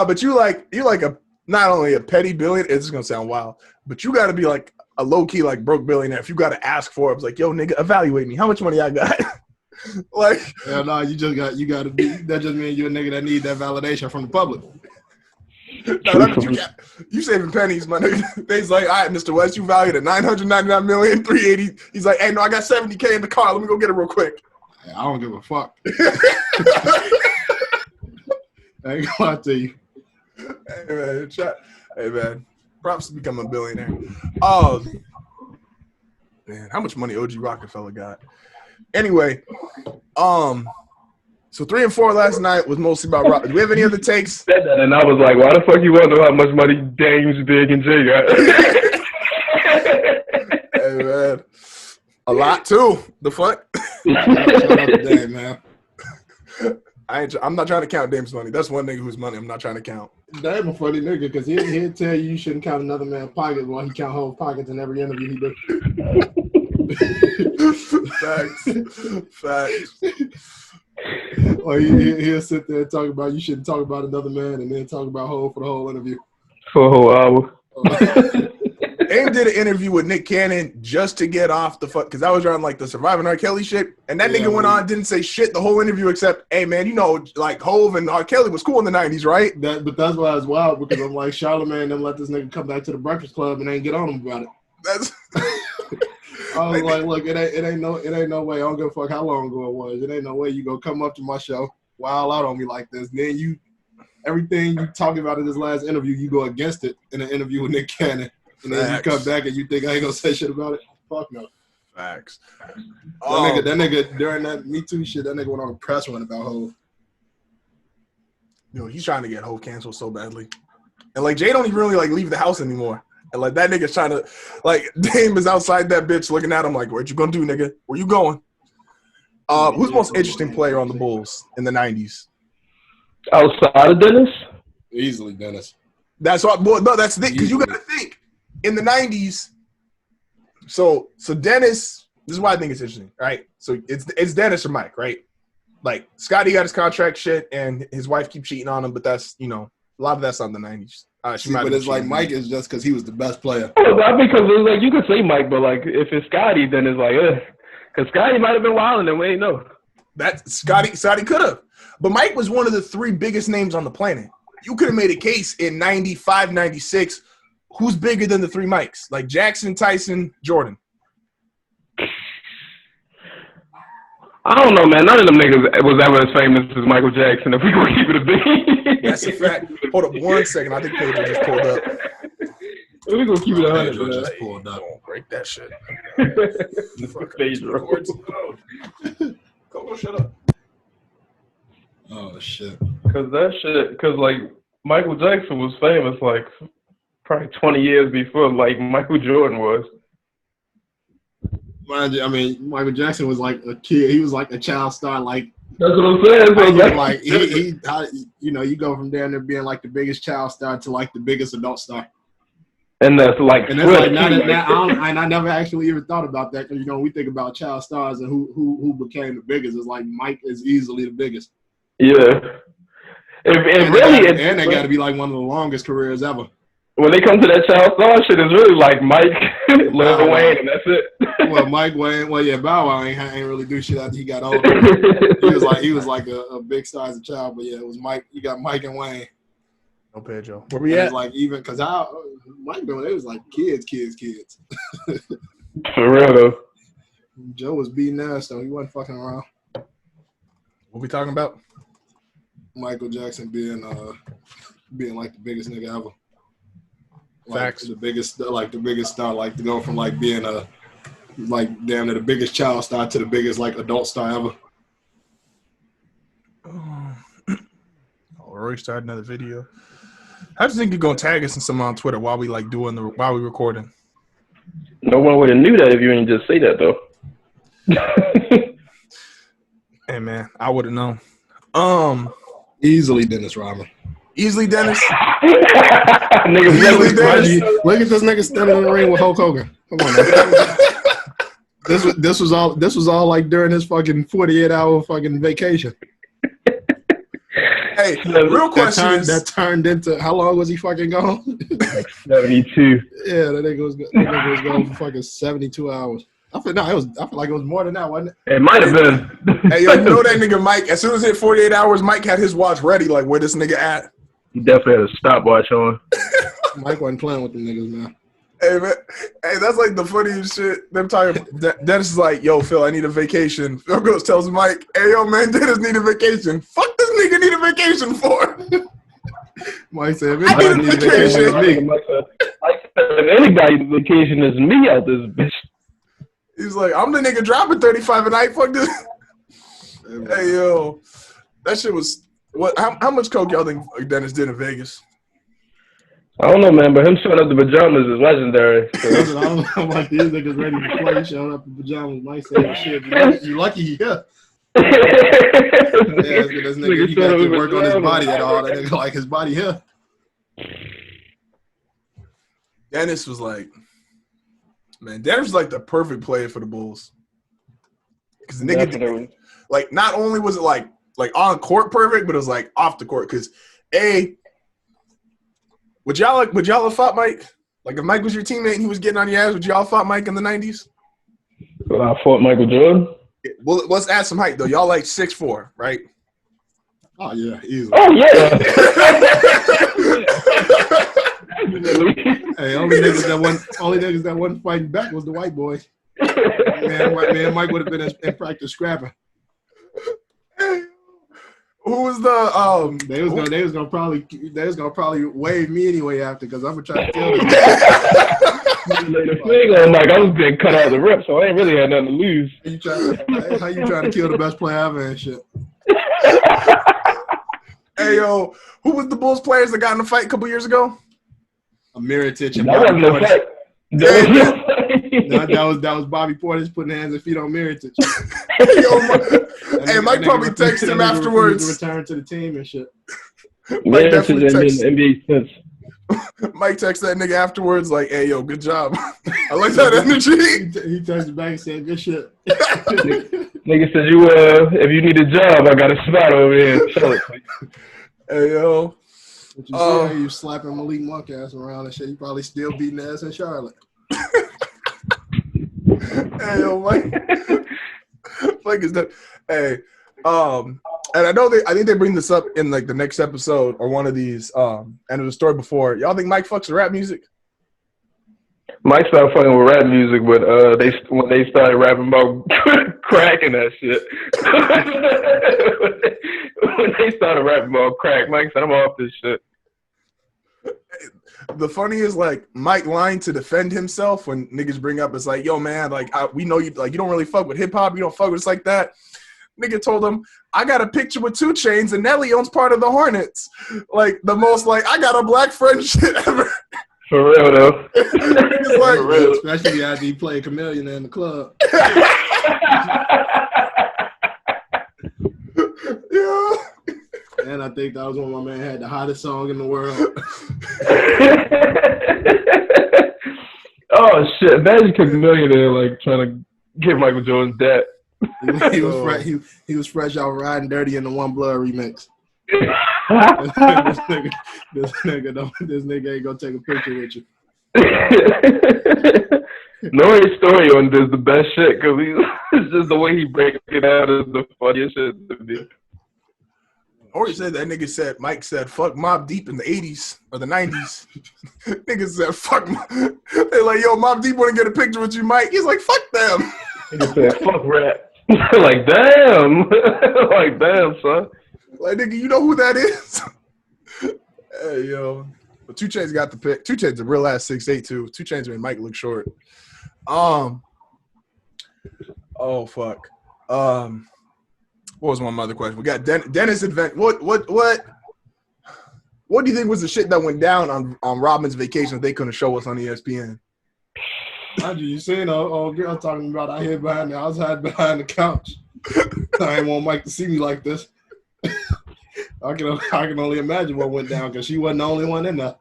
But you like a not only a petty billionaire. It's gonna sound wild, but you got to be like a low key like broke billionaire. If you got to ask for it, it's like, yo, nigga, evaluate me. How much money I got? Like, hell no, you got to be. That just means you're a nigga that need that validation from the public. No, you saving pennies, my nigga. They's like, all right, Mr. West, you valued at $999,380,000. He's like, hey, no, I got $70K in the car. Let me go get it real quick. I don't give a fuck. I ain't gonna lie to you. Hey man, props to become a billionaire. Oh man, how much money OG Rockefeller got? Anyway, so 3 and 4 last night was mostly about rock. Do we have any other takes? Said that, and I was like, why the fuck you wonder how much money Dames, Big, and Jay got? Hey man, a lot too. The fuck? Shout out to Dame, man. I'm not trying to count Dame's money. That's one nigga whose money I'm not trying to count. Dame a funny nigga because he'll tell you shouldn't count another man's pockets while he count whole pockets in every interview he does. Facts. Or he'll sit there and talk about you shouldn't talk about another man and then talk about whole for the whole interview. For a whole hour. Dame did an interview with Nick Cannon just to get off the fuck because I was around like the Surviving R. Kelly shit, and that nigga went on didn't say shit the whole interview except, hey man, you know like Hove and R. Kelly was cool in the '90s, right? But that's why it's wild because I'm like Charlamagne them let this nigga come back to the Breakfast Club and ain't get on him about it. That's. I was like, look, it ain't no way. I don't give a fuck how long ago it was. It ain't no way you go come up to my show, wild out on me like this. And then everything you talking about in this last interview, you go against it in an interview with Nick Cannon. And then you come back and you think I ain't gonna say shit about it? Fuck no. Facts. That nigga during that Me Too shit, that nigga went on a press run about Hove. You know, he's trying to get Hove canceled so badly. And like Jay don't even really like leave the house anymore. And like that nigga's trying to like Dame is outside that bitch looking at him like, what you gonna do, nigga? Where you going? Who's the most interesting player on the Bulls in the 90s? Outside of Dennis? Easily Dennis. That's what. Well, no, that's the thing. Because you got to think in the '90s. So Dennis. This is why I think it's interesting, right? So it's Dennis or Mike, right? Like Scotty got his contract shit, and his wife keeps cheating on him. But that's a lot of that's on the '90s. But it's like Mike is just because he was the best player. Not because it's like you could say Mike, but like if it's Scotty, then it's like, because Scotty might have been wilding and we ain't know. That Scotty could have, but Mike was one of the 3 biggest names on the planet. You could have made a case in 95, 96. Who's bigger than the 3 Mikes? Like Jackson, Tyson, Jordan. I don't know, man. None of them niggas was ever as famous as Michael Jackson. If we gonna keep it a beat. That's a fact. Hold up 1 second. I think Pedro just pulled up. We gonna keep it 100. Pedro just pulled up. Don't break that shit. Pedro. Coco, shut up. Oh shit. Because like Michael Jackson was famous like probably 20 years before like Michael Jordan was. Mind you, I mean, Michael Jackson was like a kid. He was like a child star. Like that's what I'm saying. So like he you go from down there being like the biggest child star to like the biggest adult star. And that's like, and that's like I never actually even thought about that because we think about child stars and who became the biggest. It's like Mike is easily the biggest. Yeah. And they got to be like one of the longest careers ever. When they come to that child star shit, it's really like Mike, Lil Wayne, and that's it. Well, Mike Wayne, Bow Wow ain't really do shit after he got older. he was like a big star as a child, but yeah, it was Mike. You got Mike and Wayne. No Pedro. Where we at? Like even because Mike when they was like kids. For real though. Joe was beating ass though. He wasn't fucking around. What we talking about? Michael Jackson being like the biggest nigga ever. Facts. Like the biggest star, like to go from like being a like damn near the biggest child star to the biggest like adult star ever. Roy started another video. How do you think you're gonna tag us in some on Twitter while we like while we recording? No one would have knew that if you didn't just say that though. Hey man, I would have known. Easily Dennis Rodman. Easily Dennis. Niggas Dennis. Look at this nigga standing in the ring with Hulk Hogan. Come on, man. This was all like during his fucking 48-hour fucking vacation. Hey, real question that turned into how long was he fucking gone? 72. Yeah, that nigga was gone for fucking 72 hours. I feel like it was more than that, wasn't it? It might have been. Hey, yo, you know that nigga Mike, as soon as it hit 48 hours, Mike had his watch ready, like where this nigga at. He definitely had a stopwatch on. Mike wasn't playing with them niggas, man. Hey, man. Hey, that's like the funniest shit. Them talking. Dennis is like, yo, Phil, I need a vacation. Phil goes, tells Mike, hey, yo, man, Dennis need a vacation. Fuck this nigga need a vacation for. Mike said, I need a vacation. Mike said, if anybody needs a vacation, is me out this bitch. He's like, I'm the nigga dropping 35 a night. Fuck this. Hey, yo. That shit was, what? How much coke y'all think Dennis did in Vegas? I don't know, man, but him showing up the pajamas is legendary. So. I don't know about these niggas ready to play, showing up in pajamas. Mike said, shit, you lucky he here. Yeah, this nigga, he got to work on his body at all. That nigga like his body here. Dennis was like, man, Dennis was like the perfect player for the Bulls. Because the nigga did, like, not only was it like on court perfect, but it was like off the court. Because would y'all have fought Mike? Like if Mike was your teammate and he was getting on your ass, would y'all fought Mike in the 90s? Well, I fought Michael Jordan. Well, let's add some height though. Y'all like 6'4", right? Oh yeah, easily. Oh yeah. Hey, only niggas that wasn't fighting back was the white boy. Man, Mike would have been in practice scrapping. Who was the They was gonna probably wave me anyway after because I'm gonna try to kill them. Like I was getting cut out of the rip, so I ain't really had nothing to lose. How you trying to kill the best player ever and shit? Hey yo, who was the Bulls players that got in a fight a couple years ago? Miritich and That Bobby wasn't no fight. That was Bobby Portis putting hands and feet on Miritich. Hey, Mike probably texted him afterwards. To return to the team and shit. Mike definitely texted NBA since. Mike texted that nigga afterwards like, "Hey, yo, good job. I like that energy." He texted back and said, "Good shit." Nigga said, if you need a job, I got a spot over here in Charlotte." Hey, yo. But you see how you slapping Malik Monk ass around and shit. He probably still beating ass in Charlotte. Hey, yo, Mike. Mike is that. Hey, and I think they bring this up in like the next episode or one of these. And there's a story before. Y'all think Mike fucks with rap music? Mike started fucking with rap music, but when they started rapping about crack and that shit. When they started rapping about crack, Mike said, "I'm off this shit." The funny is like Mike lying to defend himself when niggas bring up, it's like, yo man, like we know you like you don't really fuck with hip hop, you don't fuck with us like that. Nigga told him, I got a picture with 2 Chainz and Nelly owns part of the Hornets. Like the most like I got a black friend shit ever. For real though. Like, for real. Especially after he played Chameleon in the club. Yeah. And I think that was when my man had the hottest song in the world. Oh shit! Imagine Chameleon there like trying to get Michael Jordan's debt. He was fresh out riding dirty in the One Blood remix. this nigga ain't gonna take a picture with you. Nori's story on this the best shit because it's just the way he breaks it out is the funniest shit to me. Or he said that nigga said Mike said fuck Mobb Deep in the 80s or the 90s. Niggas said fuck. They're like, yo, Mobb Deep want to get a picture with you, Mike. He's like, fuck them. He said fuck rap. Like damn, like damn, son. Like nigga, you know who that is? Hey yo, but 2 Chainz got the pick. 2 Chainz a real ass 6'8" too. 2 Chainz made Mike look short. Oh fuck. What was my other question? We got Dennis Advent. What do you think was the shit that went down on Robin's vacation that they couldn't show us on ESPN? You seen old girl talking about I hid behind I was hiding behind the couch. I ain't want Mike to see me like this. I can only imagine what went down because she wasn't the only one in there.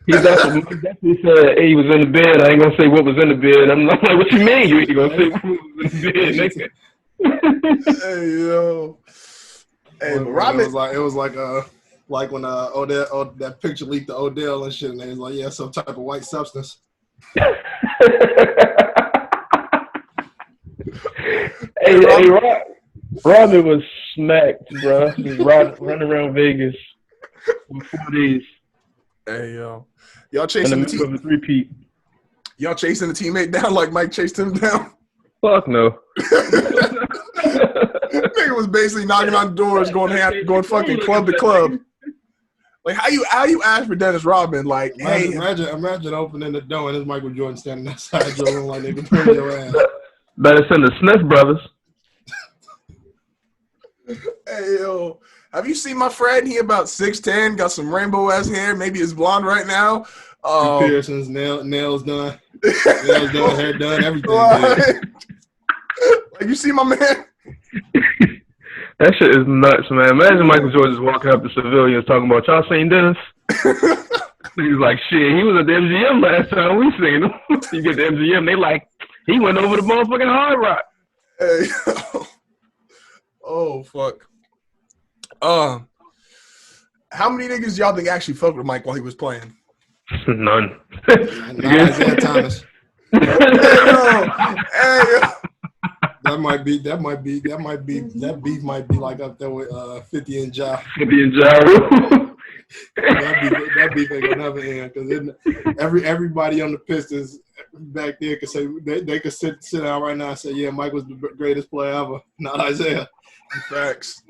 He definitely said he was in the bed. I ain't gonna say what was in the bed. I'm like, what you mean you ain't gonna say what was in the bed? Hey yo. Hey, but Robin, it was like when Odell that picture leaked to Odell and shit, and they was like, yeah, some type of white substance. Hey, Robin was smacked, bro. He was running around Vegas for 4 days. Hey yo, y'all chasing the repeat. Y'all chasing the teammate down like Mike chased him down? Fuck no. Nigga was basically knocking on doors, going fucking club to club. Like how you ask for Dennis Rodman? Like, imagine opening the door and there's Michael Jordan standing outside your room like nigga bring your ass. Better send the Smith brothers. Hey yo, have you seen my friend? He about 6'10", got some rainbow ass hair. Maybe it's blonde right now. Piercings, nails done, hair done, everything. Like you see my man? That shit is nuts, man. Imagine Michael Jordan just walking up to civilians talking about, y'all seen Dennis? He's like, shit, he was at the MGM last time we seen him. You get the MGM, they like, he went over the motherfucking Hard Rock. Hey, oh, fuck. How many niggas y'all think actually fucked with Mike while he was playing? None. Not Isaiah Thomas. Hey, That beef might be like up there with 50 and Ja. 50 and Ja. that beef ain't gonna never end because everybody on the Pistons back there could say they could sit down right now and say, yeah, Mike was the greatest player ever, not Isaiah. Facts.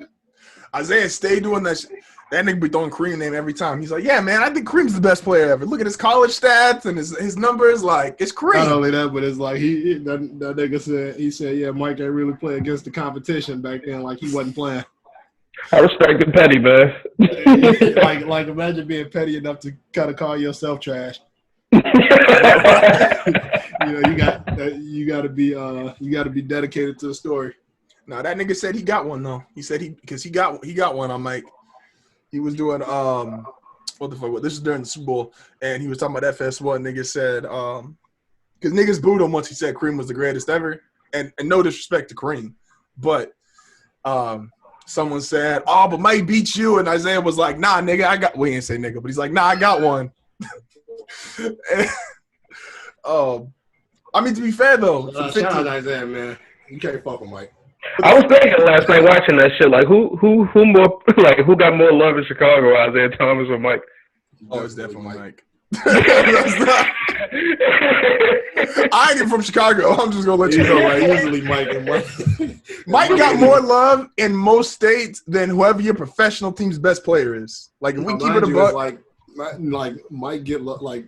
Isaiah stayed doing that shit. That nigga be throwing Kareem name every time. He's like, yeah, man, I think Kareem's the best player ever. Look at his college stats and his numbers. Like, it's Kareem. Not only that, but it's like that nigga said, yeah, Mike ain't really play against the competition back then. Like, he wasn't playing. I respect the petty, man. like imagine being petty enough to kind of call yourself trash. You got to be dedicated to the story. No, that nigga said he got one though. He said he got one on Mike. He was doing what the fuck? This is during the Super Bowl, and he was talking about FS1. Nigga said because niggas booed him once he said Kareem was the greatest ever, and no disrespect to Kareem, but someone said, oh, but Mike beat you, and Isaiah was like, nah, nigga, we didn't say nigga, but he's like, nah, I got one. And, I mean, to be fair though, shout out Isaiah, man. You can't fuck with Mike. I was thinking last night watching that shit, like who more like who got more love in Chicago, Isaiah Thomas or Mike? Oh, it's definitely Mike. I ain't from Chicago. I'm just gonna let you know. Like, usually Mike and Mike got more love in most states than whoever your professional team's best player is. Like, if we keep it a buck, like Mike get like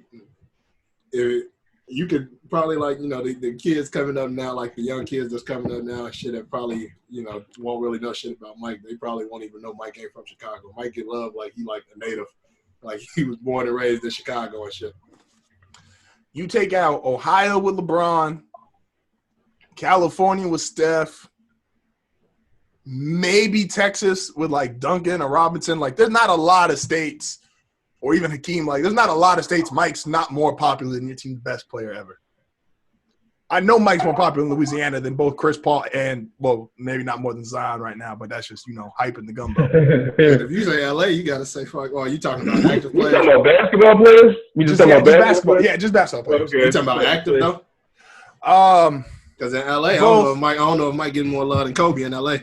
you could probably the kids coming up now, like the young kids that's coming up now and shit that probably won't really know shit about Mike. They probably won't even know Mike ain't from Chicago. Mike get love like he like a native, like he was born and raised in Chicago and shit. You take out Ohio with LeBron, California with Steph, maybe Texas with like Duncan or Robinson. Like, there's not a lot of states, or even Hakeem. Like, there's not a lot of states Mike's not more popular than your team's best player ever. I know Mike's more popular in Louisiana than both Chris Paul and, well, maybe not more than Zion right now, but that's just, hyping the gumbo. If you say LA, you got to say fuck. Oh, you talking about active players? You talking about basketball players? Just basketball. Yeah, just basketball players. Okay. You talking about active, though? Because in LA, I don't know if Mike getting more love than Kobe in LA.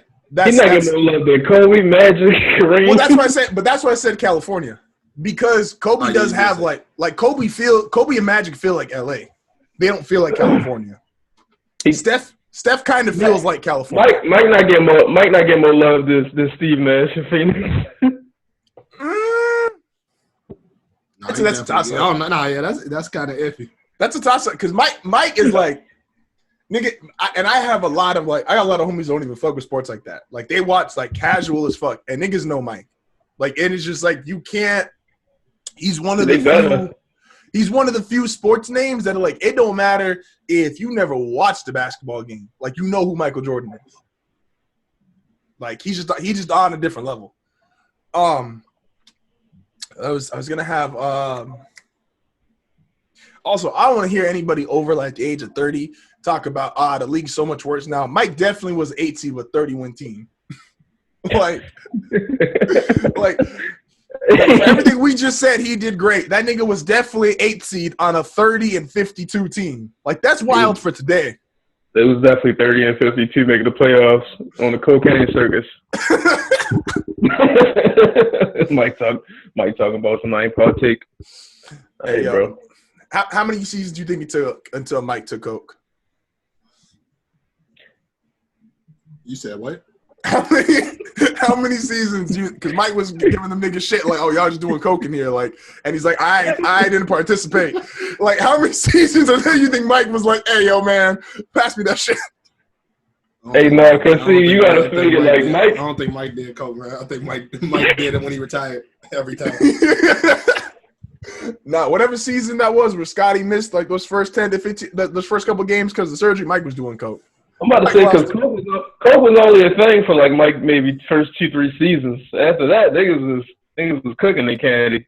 He's not getting more love than Kobe, Magic, Kareem. Well, that's why I said California. Because Kobe does have like Kobe and Magic feel like LA. They don't feel like California. Steph kind of feels like California. Mike not getting more love than Steve Nash in Phoenix. That's a toss up. Yeah, that's kind of iffy. That's a toss up because Mike is like Nigga, I have a lot of I got a lot of homies who don't even fuck with sports like that. Like they watch like casual as fuck, and niggas know Mike. Like and it's just like you can't. He's one of the few. He's one of the few sports names that are like it don't matter if you never watched a basketball game. Like you know who Michael Jordan is. Like he's just on a different level. I was gonna have also I don't want to hear anybody over like the age of 30 talk about the league's so much worse now. Mike definitely was 8 seed with 30-win team. like everything we just said, he did great. That nigga was definitely 8 seed on a 30-52 team. Like that's wild for today. It was definitely 30-52 making the playoffs on the cocaine circus. Mike talking about some I ain't partake. Hey, bro. How many seasons do you think it took until Mike took coke? You said what? How many seasons? Because Mike was giving them niggas shit like, "Oh, y'all just doing coke in here," like, and he's like, "I didn't participate." Like, how many seasons until you think Mike was like, "Hey, yo, man, pass me that shit"? Hey, no, cause see, you gotta figure like Mike. I don't think Mike did coke, man. I think Mike did it when he retired every time. Nah, whatever season that was where Scotty missed like those first 10 to 15, those first couple games because of the surgery, Mike was doing coke. I'm about to say because coke was only a thing for like Mike maybe first 2-3 seasons. After that, niggas was cooking their candy.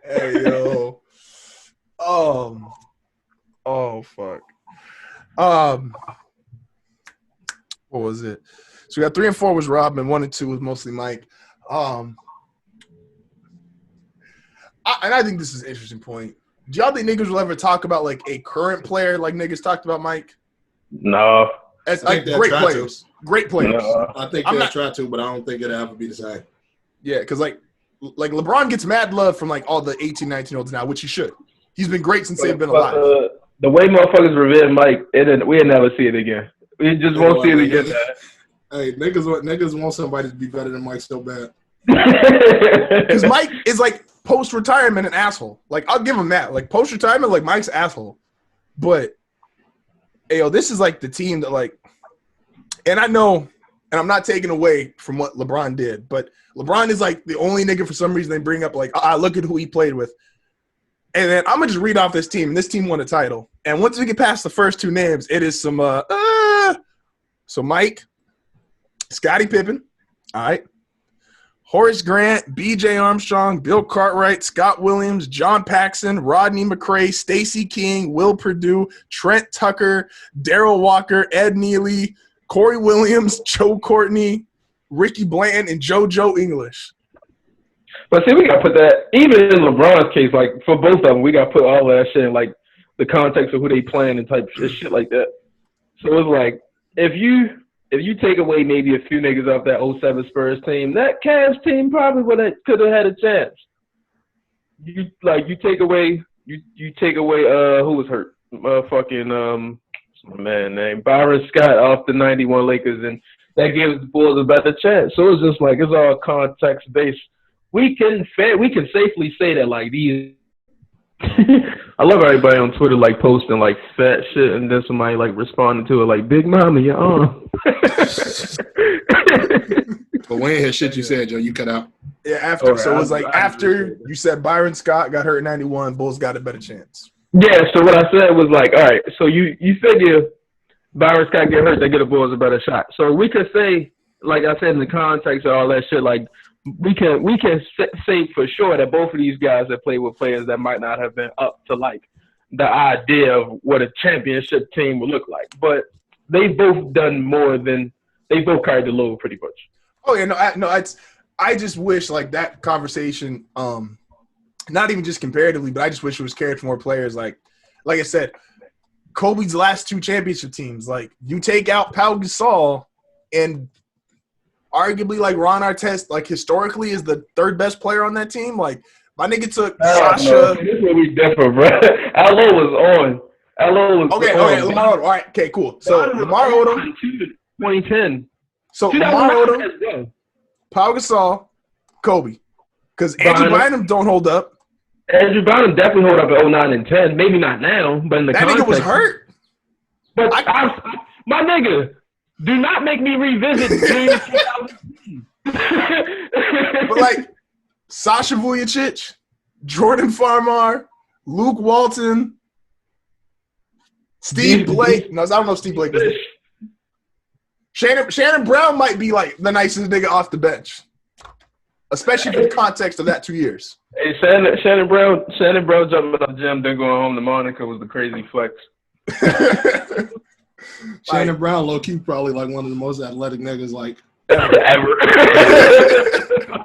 Hey yo, oh fuck, what was it? So we got 3 and 4 was Rob, and 1 and 2 was mostly Mike. And I think this is an interesting point. Do y'all think niggas will ever talk about like a current player like niggas talked about Mike? No. As like great players. Great players. No. I think they'll try to, but I don't think it'll ever be the same. Yeah, because like LeBron gets mad love from like all the 18, 19-year-olds now, which he should. He's been great since they've been alive. The way motherfuckers revere Mike, we'll never see it again. We just won't see it again. Hey, niggas want somebody to be better than Mike so bad. Because Mike is like post-retirement an asshole. Like, I'll give him that. Like, post-retirement, like, Mike's asshole. But, yo, this is like the team that, like, and I know, and I'm not taking away from what LeBron did, but LeBron is like the only nigga for some reason they bring up, like, look at who he played with. And then I'm going to just read off this team, and this team won a title. And once we get past the first 2 names, it is some, so Mike, Scottie Pippen, all right, Horace Grant, B.J. Armstrong, Bill Cartwright, Scott Williams, John Paxson, Rodney McRae, Stacey King, Will Perdue, Trent Tucker, Darrell Walker, Ed Neely, Corey Williams, Joe Courtney, Ricky Blanton, and JoJo English. But see, we got to put that, even in LeBron's case, like for both of them, we got to put all that shit in like the context of who they playing and type shit like that. So it's like, if you take away maybe a few niggas off that 07 Spurs team, that Cavs team probably could have had a chance. You take away who was hurt? What's my man name? Byron Scott off the 91 Lakers, and that gives the Bulls a better chance. So it's just like it's all context based. We can safely say that like these. I love everybody on Twitter like posting like fat shit and then somebody like responding to it like Big Mama, you're on. But we ain't hear shit you said, Joe. You cut out. Yeah, after. So it was like after you said Byron Scott got hurt in 91, Bulls got a better chance. Yeah, so what I said was like, all right, so you figure Byron Scott get hurt, they get the Bulls a better shot. So we could say, like I said in the context of all that shit, like we can say for sure that both of these guys have played with players that might not have been up to like the idea of what a championship team would look like. But they've both done more than they both carried the load pretty much. Oh yeah, I just wish like that conversation, not even just comparatively, but I just wish it was carried for more players. Like I said, Kobe's last 2 championship teams. Like you take out Pau Gasol and arguably like Ron Artest, like historically is the 3rd best player on that team. Like my nigga took Sasha. This is where we differ, bro. Allo was on. Okay, Lamar Odom. All right, okay, cool. So Lamar Odom, 2010. So Lamar Odom, Pau Gasol, Kobe, because Andrew Bynum don't hold up. Andrew Bynum definitely hold up at 09 and 10. Maybe not now, but in the That context, nigga was hurt. But my nigga, do not make me revisit June 2010. But like Sasha Vujacic, Jordan Farmar, Luke Walton, Steve Blake. No, I don't know if Steve Blake is. Shannon Brown might be like the nicest nigga off the bench, especially for the context of that 2 years. Hey, Shannon Brown jumping out the gym, then going home to Monica was the crazy flex. Shannon Brown, low key, probably like one of the most athletic niggas like ever.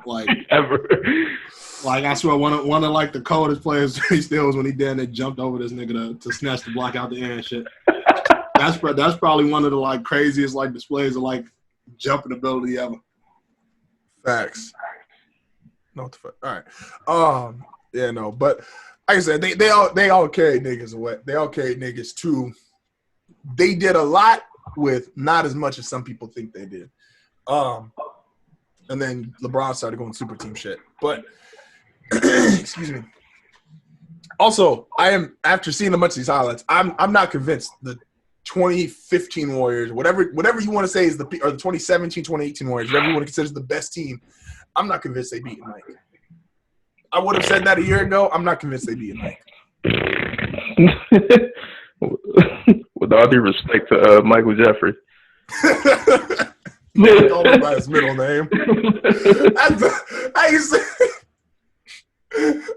Like ever. Like I swear, one of like the coldest players he still was when he did and jumped over this nigga to snatch the block out the air and shit. That's probably one of the like craziest like displays of like jumping ability ever. Facts. No, what the fuck? All right. Yeah, no, but like I said, they all carried niggas away. They all carried niggas too. They did a lot with not as much as some people think they did. And then LeBron started going super team shit. But excuse me. Also, I am after seeing a bunch of these highlights, I'm not convinced the 2015 Warriors, whatever you want to say is the 2017, 2018 Warriors, whatever you want to consider the best team, I'm not convinced they beat Mike. I would have said that a year ago. I'm not convinced they beat Mike. With all due respect to Michael Jeffrey. Call him by his middle name. I used to,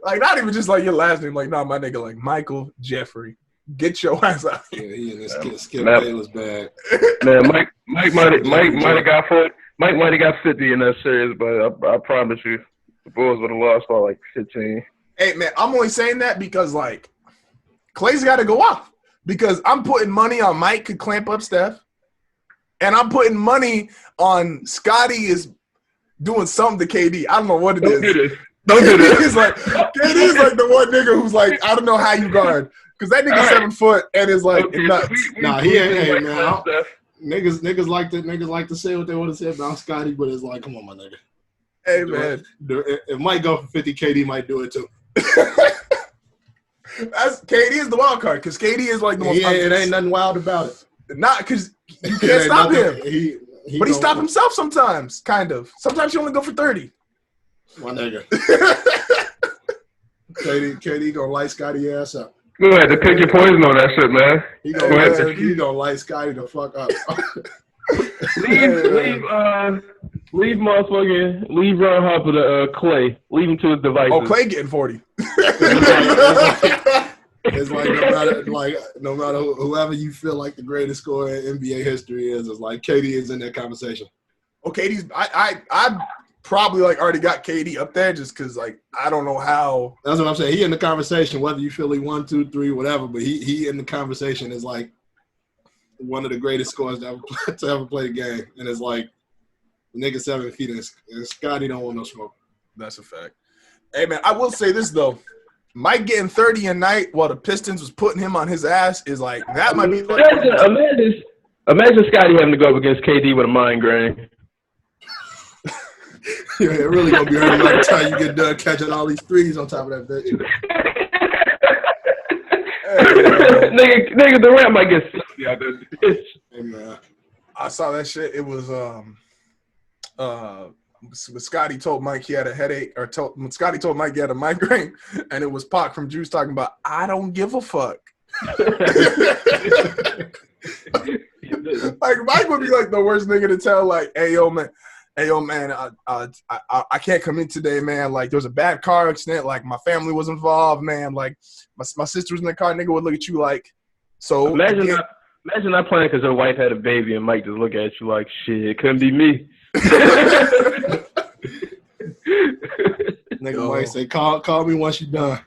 like, not even just like your last name. Like, nah, my nigga, like Michael Jeffrey. Get your ass out here. Yeah, he in this Skip Bayless bag. Man, Mike might have got 40. Mike might have got 50 in that series, but I promise you, the Bulls would have lost by like 15. Hey, man, I'm only saying that because, like, Clay's got to go off. Because I'm putting money on Mike could clamp up Steph. And I'm putting money on Scotty is doing something to KD. I don't know what it is. Don't do this. He's like, KD is like the one nigga who's like, I don't know how you guard. Because that nigga's 7 foot and is like, nuts. Nah, he ain't, hey, man. Niggas like to say what they want to say about Scotty, but it's like, come on, my nigga. Hey, man. If Mike go for 50, KD might do it too. KD is the wild card because KD is like the most. Yeah, it ain't nothing wild about it. Not because you can't stop him. But he stopped himself sometimes, kind of. Sometimes you only go for 30. My nigga. KD gonna light Scotty ass up. Go ahead, to pick your poison on that shit, man. He gonna light Scotty the fuck up. leave Ron Harper to Clay. Leave him to his devices. Oh, Clay getting 40. It's like no matter whoever you feel like the greatest scorer in NBA history is, it's like KD is in that conversation. Oh, KD's I probably like already got KD up there just because like I don't know how. That's what I'm saying. He in the conversation, whether you feel he 1, 2, 3, whatever, but he in the conversation is like one of the greatest scorers to ever play the game. And it's like the nigga 7 feet and Scotty don't want no smoke. That's a fact. Hey man, I will say this though. Mike getting 30 a night while the Pistons was putting him on his ass is like that might be. Imagine Scotty having to go up against KD with a migraine. Yeah, it really gonna be hurting by the time you get done catching all these threes on top of that bitch. Nigga, Durant might get 60 out there. Hey man, I saw that shit. It was when Scotty told Mike he had a headache, when Scotty told Mike he had a migraine, and it was Pac from Juice talking about, I don't give a fuck. Like, Mike would be like the worst nigga to tell, like, hey, yo, man, I can't come in today, man. Like, there was a bad car accident. Like, my family was involved, man. Like, my sister was in the car. Nigga would look at you like, so. Imagine not playing because your wife had a baby and Mike just look at you like, shit, it couldn't be me. Nigga Mike say, call me once you done.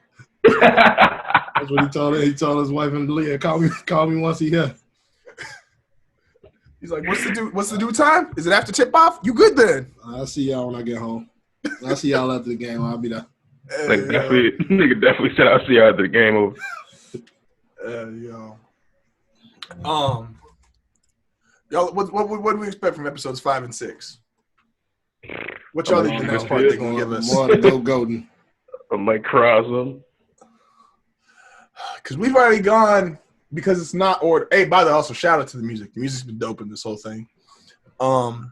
That's what he told her. He told his wife and Leah, call me once he here. He's like, what's the due time? Is it after tip off? You good then? I'll see y'all when I get home. I'll see y'all after the game. I'll be there. Nigga definitely said I'll see y'all after the game over. Yo. Y'all, what do we expect from episodes 5 and 6? What y'all think the next part they're gonna give us? More to go golden. Mike Crosby. because we've already gone because it's not order. Hey, by the way, also shout out to the music. The music's been dope in this whole thing. Also,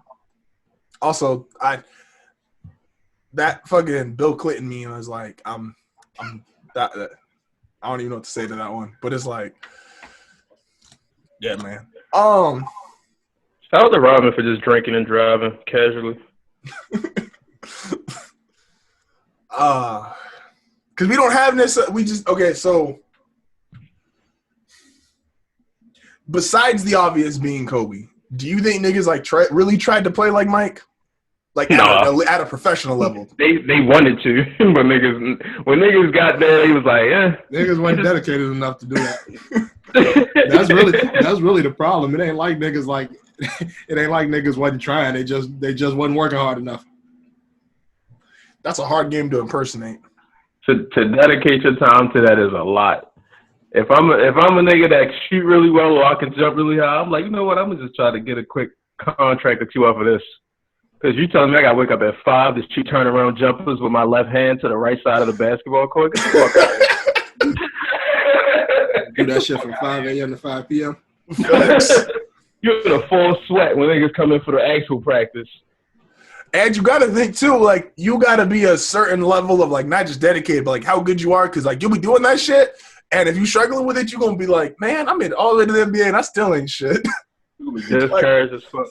that fucking Bill Clinton meme was like, that I don't even know what to say to that one, but it's like, yeah, man. Shout out to Robin for just drinking and driving casually. Because we don't have this. We just okay. So besides the obvious being Kobe, do you think niggas like really tried to play like Mike, like at a professional level? They wanted to, but when niggas got there, he was like, yeah. Niggas weren't dedicated enough to do that. That's really the problem. It ain't like niggas wasn't trying. They just wasn't working hard enough. That's a hard game to impersonate. To dedicate your time to that is a lot. If I'm a nigga that shoot really well or I can jump really high, I'm like, you know what? I'm gonna just try to get a quick contract or two off of this. Because you telling me I gotta wake up at 5 to shoot turnaround jumpers with my left hand to the right side of the basketball court. Get the fuck out of here. Do that shit from 5 a.m. to 5 p.m. You're in a full sweat when niggas come in for the actual practice. And you gotta think too, like you gotta be a certain level of like not just dedicated, but like how good you are, because like you'll be doing that shit, and if you struggling with it, you're gonna be like, man, I made all the way to the NBA and I still ain't shit. Discouraged as fuck.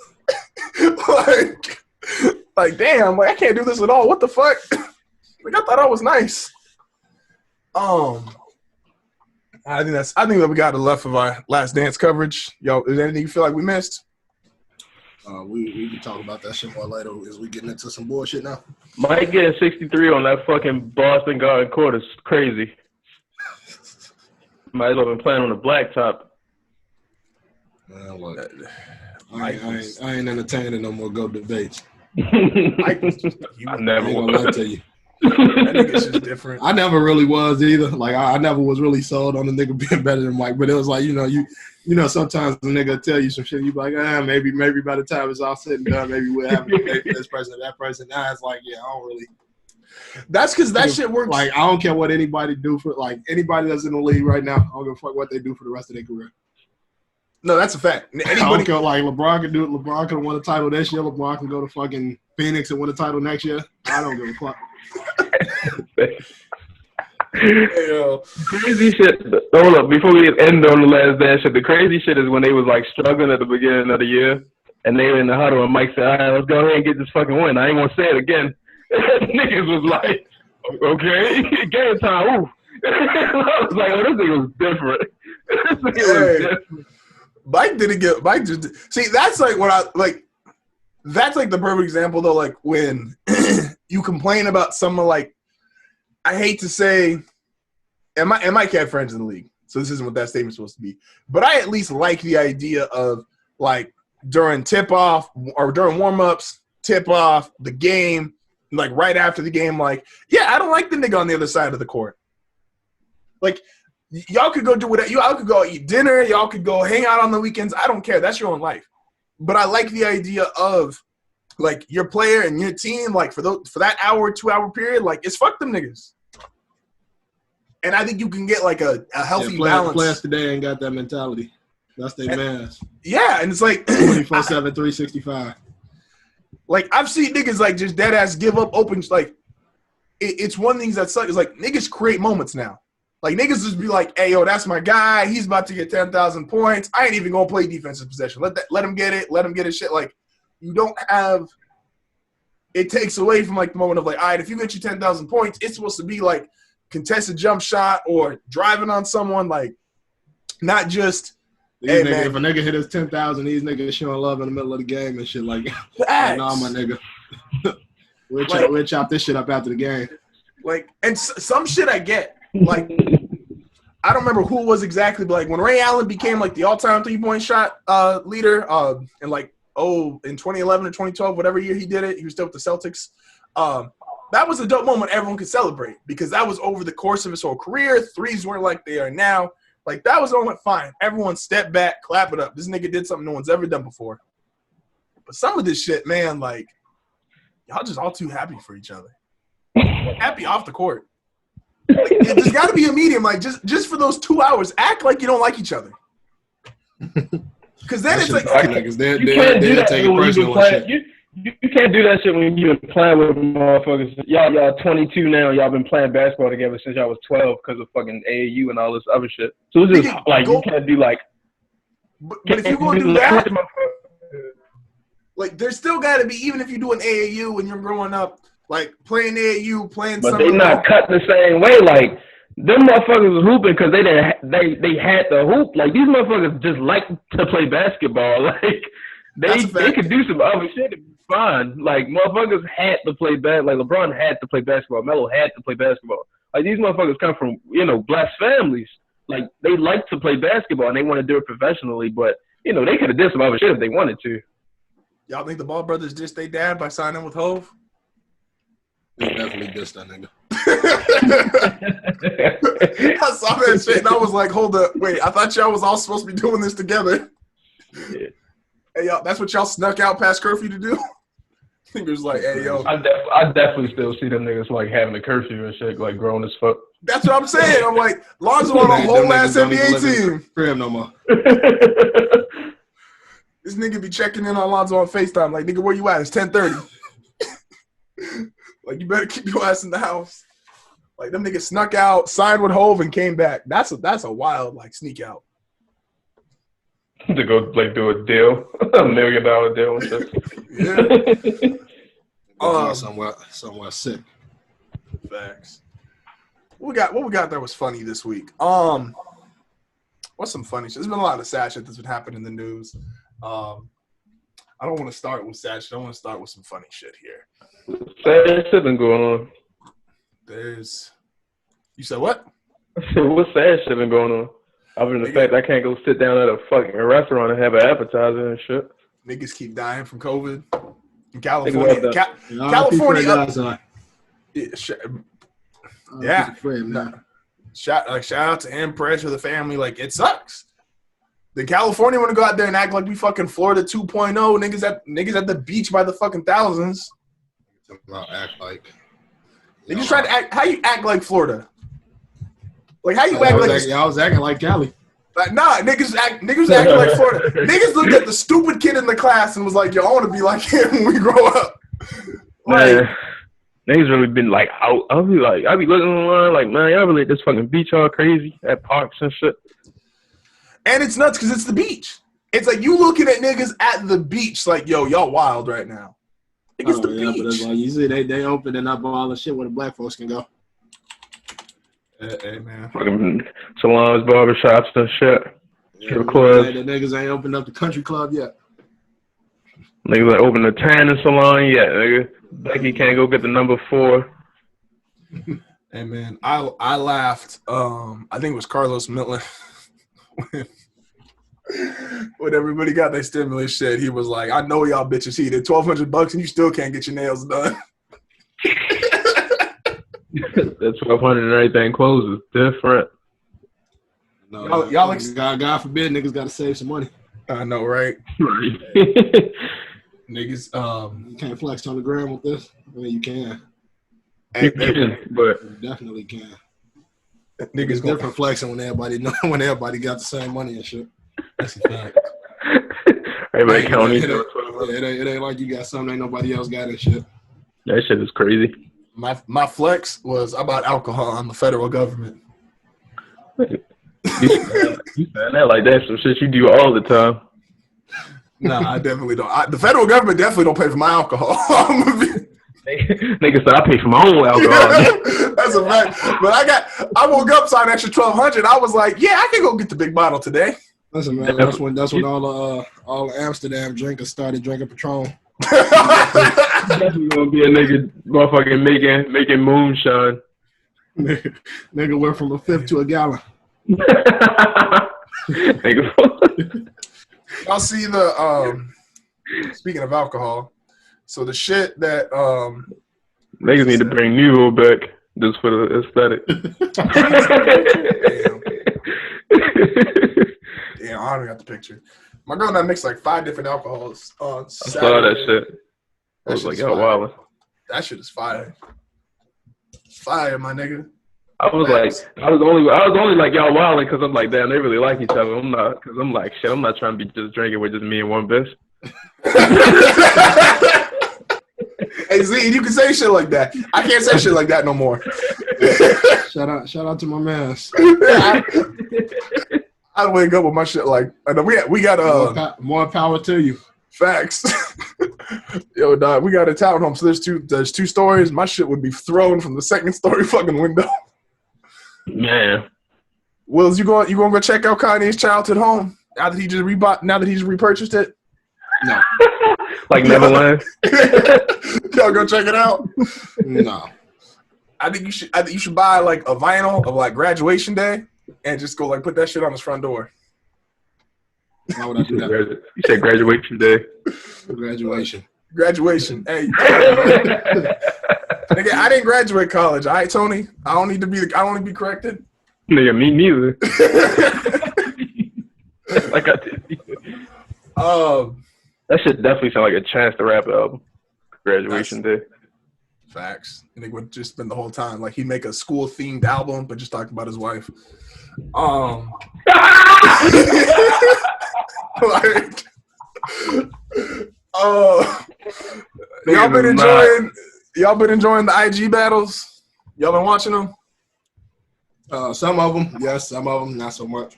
like damn, like I can't do this at all. What the fuck? Like I thought I was nice. I think that we got enough of our Last Dance coverage. Yo, is there anything you feel like we missed? We can talk about that shit more later as we getting into some bullshit now. Mike getting 63 on that fucking Boston Garden court is crazy. Might as well been playing on the blacktop. Look, I ain't entertaining no more GOAT debates. I never will lie to you. That nigga's just different. I never really was either. Like I never was really sold on the nigga being better than Mike. But it was like, you know, sometimes the nigga tell you some shit. You be like, maybe by the time it's all said and done, maybe we'll have a debate for this person or that person. Now it's like, yeah, I don't really. That's because that shit works. Like I don't care what anybody do for anybody that's in the league right now. I don't give a fuck what they do for the rest of their career. No, that's a fact. I don't care. Like LeBron can do it. LeBron can win a title this year. LeBron can go to fucking Phoenix and win a title next year. I don't give a fuck. Crazy shit. Hold up, before we end on the Last Dance shit, the crazy shit is when they was like struggling at the beginning of the year and they were in the huddle and Mike said, all right, let's go ahead and get this fucking win. I ain't gonna say it again. Niggas was like, okay, game time. Ooh. I was like, oh, this thing was different. Mike didn't get. Mike just see. That's like what I like. That's like the perfect example though. Like when you complain about someone like, I hate to say, and Mike had friends in the league, so this isn't what that statement's supposed to be. But I at least like the idea of like during tip off or during warm ups, tip off, the game, like right after the game, like, yeah, I don't like the nigga on the other side of the court. Like, y'all could go do whatever. Y'all could go eat dinner. Y'all could go hang out on the weekends. I don't care. That's your own life. But I like the idea of, like, your player and your team, like, for that hour, 2 hour period, like, it's fuck them niggas. And I think you can get, like, a healthy balance. Players today ain't got that mentality. That's their man's. Yeah, and it's like 24/7, 365. Like, I've seen niggas, like, just dead ass give up open. Like, it's one thing that sucks. It's like, niggas create moments now. Like, niggas just be like, hey, yo, that's my guy. He's about to get 10,000 points. I ain't even going to play defensive possession. Let him get it. Let him get his shit. Like, you don't have – it takes away from, like, the moment of, like, all right, if you get you 10,000 points, it's supposed to be, like, contested jump shot or driving on someone. Like, not just – hey, man. If a nigga hit his 10,000, these niggas showing love in the middle of the game and shit. Like, nah, my nigga. We'll chop this shit up after the game. Like, and some shit I get. Like, I don't remember who it was exactly, but like when Ray Allen became like the all-time 3-point shot leader, in 2011 or 2012, whatever year he did it, he was still with the Celtics. That was a dope moment everyone could celebrate because that was over the course of his whole career. Threes weren't like they are now. Like that was all fine. Everyone step back, clap it up. This nigga did something no one's ever done before. But some of this shit, man, like y'all just all too happy for each other. Happy off the court. Like, there's got to be a medium. Like just for those 2 hours, act like you don't like each other. Because then it's like you can't do that when you've been playing. You can't do that shit when you've been playing with motherfuckers. Y'all 22 now. Y'all been playing basketball together since y'all was 12 because of fucking AAU and all this other shit. So it's just like you can't do like. But if you're gonna do that, like there's still got to be, even if you do an AAU when you're growing up, like playing AAU, playing. But they not cut the same way. Like them motherfuckers was hooping because they had to hoop. Like these motherfuckers just like to play basketball. Like they could do some other shit and be fine. Like motherfuckers had to play like LeBron had to play basketball. Melo had to play basketball. Like these motherfuckers come from black families. Like they like to play basketball and they want to do it professionally. But they could have did some other shit if they wanted to. Y'all think the Ball brothers dissed their dad by signing with Hove? They definitely dissed that nigga. I saw that shit and I was like, hold up, wait, I thought y'all was all supposed to be doing this together. Yeah. Hey, y'all, that's what y'all snuck out past curfew to do? Niggas like, hey, yo. I definitely still see them niggas like having a curfew and shit, like grown as fuck. That's what I'm saying. I'm like, Lonzo on a whole ass NBA team. Crib no more. This nigga be checking in on Lonzo on FaceTime. Like, nigga, where you at? It's 10:30. Like, you better keep your ass in the house. Like, them niggas snuck out, signed with Hove, and came back. That's a wild, like, sneak out. To go, like, do a deal. $1 million deal and shit. Yeah. Somewhere sick. Facts. What we got that was funny this week? What's some funny shit? There's been a lot of sad shit that's been happening in the news. I don't want to start with sad shit. I want to start with some funny shit here. Sad shit been going on. You said what? I said, what sad shit been going on? Other than the fact I can't go sit down at a fucking restaurant and have an appetizer and shit. Niggas keep dying from COVID. In California. California. Yeah. Shout out to him, prayers for the family. Like, it sucks. The California want to go out there and act like we fucking Florida 2.0. Niggas at the beach by the fucking thousands. Act like. They just try to act. How you act like Florida? Like, how you act like? I was acting like Cali. Like, nah, niggas acting like Florida. Niggas looked at the stupid kid in the class and was like, yo, I want to be like him when we grow up. Like, niggas really been like out. I be looking online like, man, y'all really at this fucking beach all crazy at parks and shit. And it's nuts because it's the beach. It's like you looking at niggas at the beach like, yo, y'all wild right now. Like, it's the beach. But it's like, you see, they opening up all the shit where the black folks can go. Hey, man. Fucking salons, barbershops, and shit. Yeah, the niggas ain't opened up the country club yet. Niggas ain't opened the tanning salon yet, nigga. Becky can't go get the number 4. Hey, man, I laughed. I think it was Carlos Miller. When everybody got their stimulus shit, he was like, I know y'all bitches heated $1,200 and you still can't get your nails done. That's 1,200 and everything closes. Different. No, y'all God forbid niggas got to save some money. I know, right? Right. Niggas, you can't flex on the gram with this. I mean, you can. You can, but you definitely can. Niggas it's different flexing when everybody got the same money and shit. That's a fact. Everybody counting. It ain't like you got something ain't nobody else got and shit. That shit is crazy. My flex was about alcohol on the federal government. You saying that like that's some shit you do all the time. No, I definitely don't. The federal government definitely don't pay for my alcohol. Nigga said I pay for my own alcohol. That's a fact. But I woke up, saw an extra $1,200. I was like, yeah, I can go get the big bottle today. Listen, man, that's when all the Amsterdam drinkers started drinking Patron. Definitely gonna be a nigga motherfucking making moonshine. Nigga went from a fifth to a gallon. Y'all see the speaking of alcohol, so the shit that niggas need to bring Nero back just for the aesthetic. Damn, I already got the picture. My girl and I mixed like 5 different alcohols on Saturday. I saw that shit. I was like, yo, wow. That shit is fire. Fire, my nigga. I was Facts. like, I was only like y'all wilding because I'm like, damn, they really like each other. I'm not, because I'm like, shit, I'm not trying to be just drinking with just me and one bitch. Hey Z, you can say shit like that. I can't say shit like that no more. Shout out to my man. I wake up with my shit like we got more power to you. Facts. Yo, dog, we got a townhome, so there's two stories. My shit would be thrown from the second story fucking window. Man, Wills, you gonna go check out Kanye's childhood home now that he just repurchased it? No. Like Neverland. Y'all go check it out. No. I think you should buy like a vinyl of like graduation day and just go like put that shit on his front door. Why would I do that? You said graduation day. Graduation. Hey. Nigga, I didn't graduate college. All right, Tony. I don't need to be corrected. Nigga, me neither. Like I did. That should definitely sound like a Chance the Rapper album. Graduation day. Facts. And they would just spend the whole time like he'd make a school themed album, but just talk about his wife. Like, y'all been enjoying the IG battles? Y'all been watching them? Some of them, yes. Some of them, not so much.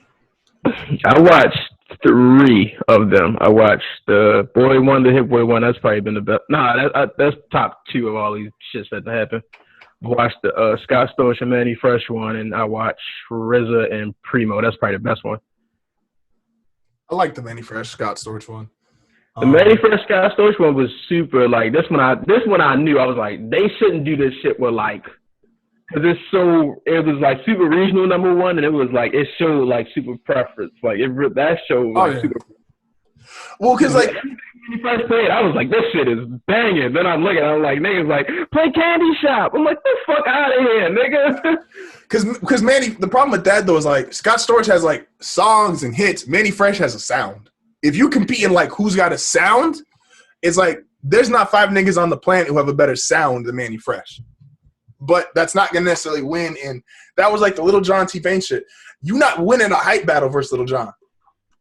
I watched 3 of them. I watched the Boy one, the Hit Boy one. That's probably been the best. Nah, that's top 2 of all these shits that happened. I watched the Scott Storch and Manny Fresh one, and I watched RZA and Primo. That's probably the best one. I like the Manny Fresh Scott Storch one. The Manny Fresh Scott Storch one was super. Like this one I knew. I was like, they shouldn't do this shit with like, because it was like super regional number one, and it was like it showed like super preference. Like that showed like super. Well, because like when you first played, I was like, this shit is banging. Then I'm looking, I'm like, niggas like, play Candy Shop. I'm like, the fuck out of here, nigga. Because Manny, the problem with that though is like Scott Storch has like songs and hits. Manny Fresh has a sound. If you compete in like who's got a sound, it's like there's not 5 niggas on the planet who have a better sound than Manny Fresh. But that's not gonna necessarily win. And that was like the Lil Jon T-Pain shit. You not winning a hype battle versus Lil Jon.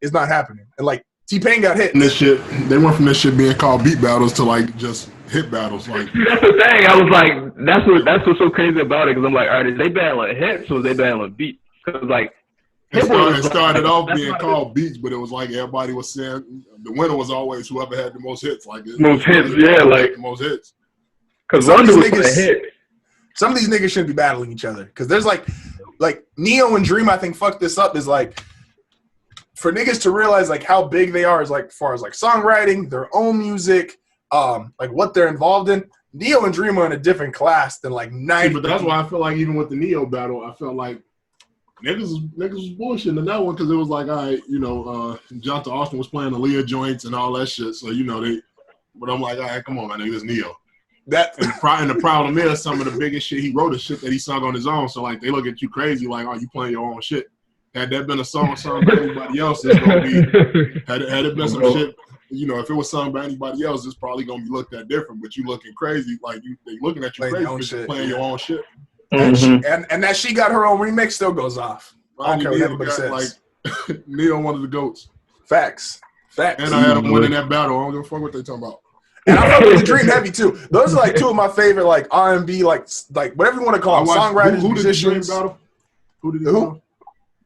It's not happening. And like T-Pain got hit. And this shit, they went from this shit being called beat battles to like just hit battles. Like that's the thing. I was like, that's what's so crazy about it. Because I'm like, all right, is they battling hits or is they battling beats? Because like, it started off being called beats, but it was like everybody was saying the winner was always whoever had the most hits. Like most hits, yeah, like the most hits. Because Wonder was a hit. Some of these niggas shouldn't be battling each other. Because there's like Neo and Dream, I think, fucked this up. Is like for niggas to realize like how big they are is like as far as like songwriting, their own music, like what they're involved in. Neo and Dream are in a different class than like 90. But that's why I feel like even with the Neo battle, I felt like niggas was bullshitting in that one because it was like, all right, Jonathan Austin was playing Aaliyah joints and all that shit. So but I'm like, all right, come on, man, nigga, it's Neo. And the problem is some of the biggest shit he wrote is shit that he sung on his own. So like they look at you crazy, like, oh, you playing your own shit. Had that been a song sung by anybody else, it's gonna be had it been some shit, if it was sung by anybody else, it's probably gonna be looked at different. But you looking crazy, like they looking at you crazy because you're playing your own shit. Mm-hmm. And that she got her own remix still goes off. I don't care what anybody says. Like Neo, one of the goats. Facts. And I had him winning that battle. I don't give a fuck what they talking about. And I fuck with the Dream heavy too. Those are like 2 of my favorite like R&B like whatever you want to call them, songwriters, musicians. Who did he battle?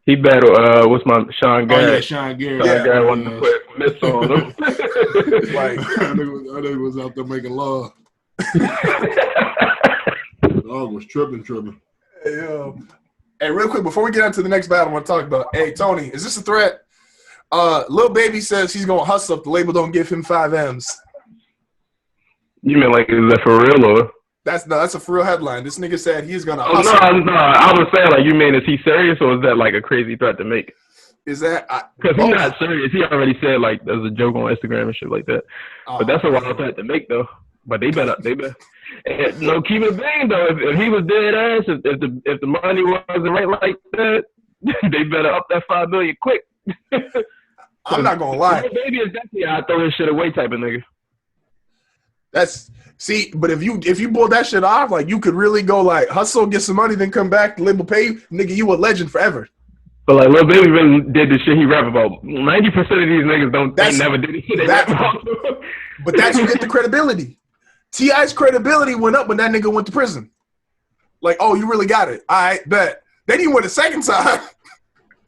He battled what's my Sean Garrett. Oh yeah, Sean Garrett. Sean Garrett wanted to put mitts on him. Like I think was out there making love. Dog was tripping. Hey, real quick before we get into the next battle, I want to talk about. Hey, Tony, is this a threat? Lil Baby says he's gonna hustle if the label don't give him 5 M's. You mean like is that for real or? That's a for real headline. This nigga said he's gonna hustle. No. I was saying like you mean is he serious or is that like a crazy threat to make? Is that because he's not serious? He already said like there's a joke on Instagram and shit like that. But that's a wild threat to make though. But they better. No, keep it bang though. If he was dead ass, if the money wasn't right like that, they better up that $5 million quick. I'm not gonna lie. Baby is definitely I throw this shit away type of nigga. But if you pull that shit off, like you could really go like hustle, get some money, then come back, the label pay you, nigga, you a legend forever. But like Lil Baby really did the shit he rap about. 90% of these niggas they never did it. But that's who get the credibility. T.I.'s credibility went up when that nigga went to prison. Like, oh, you really got it. All right, bet. Then he went a second time.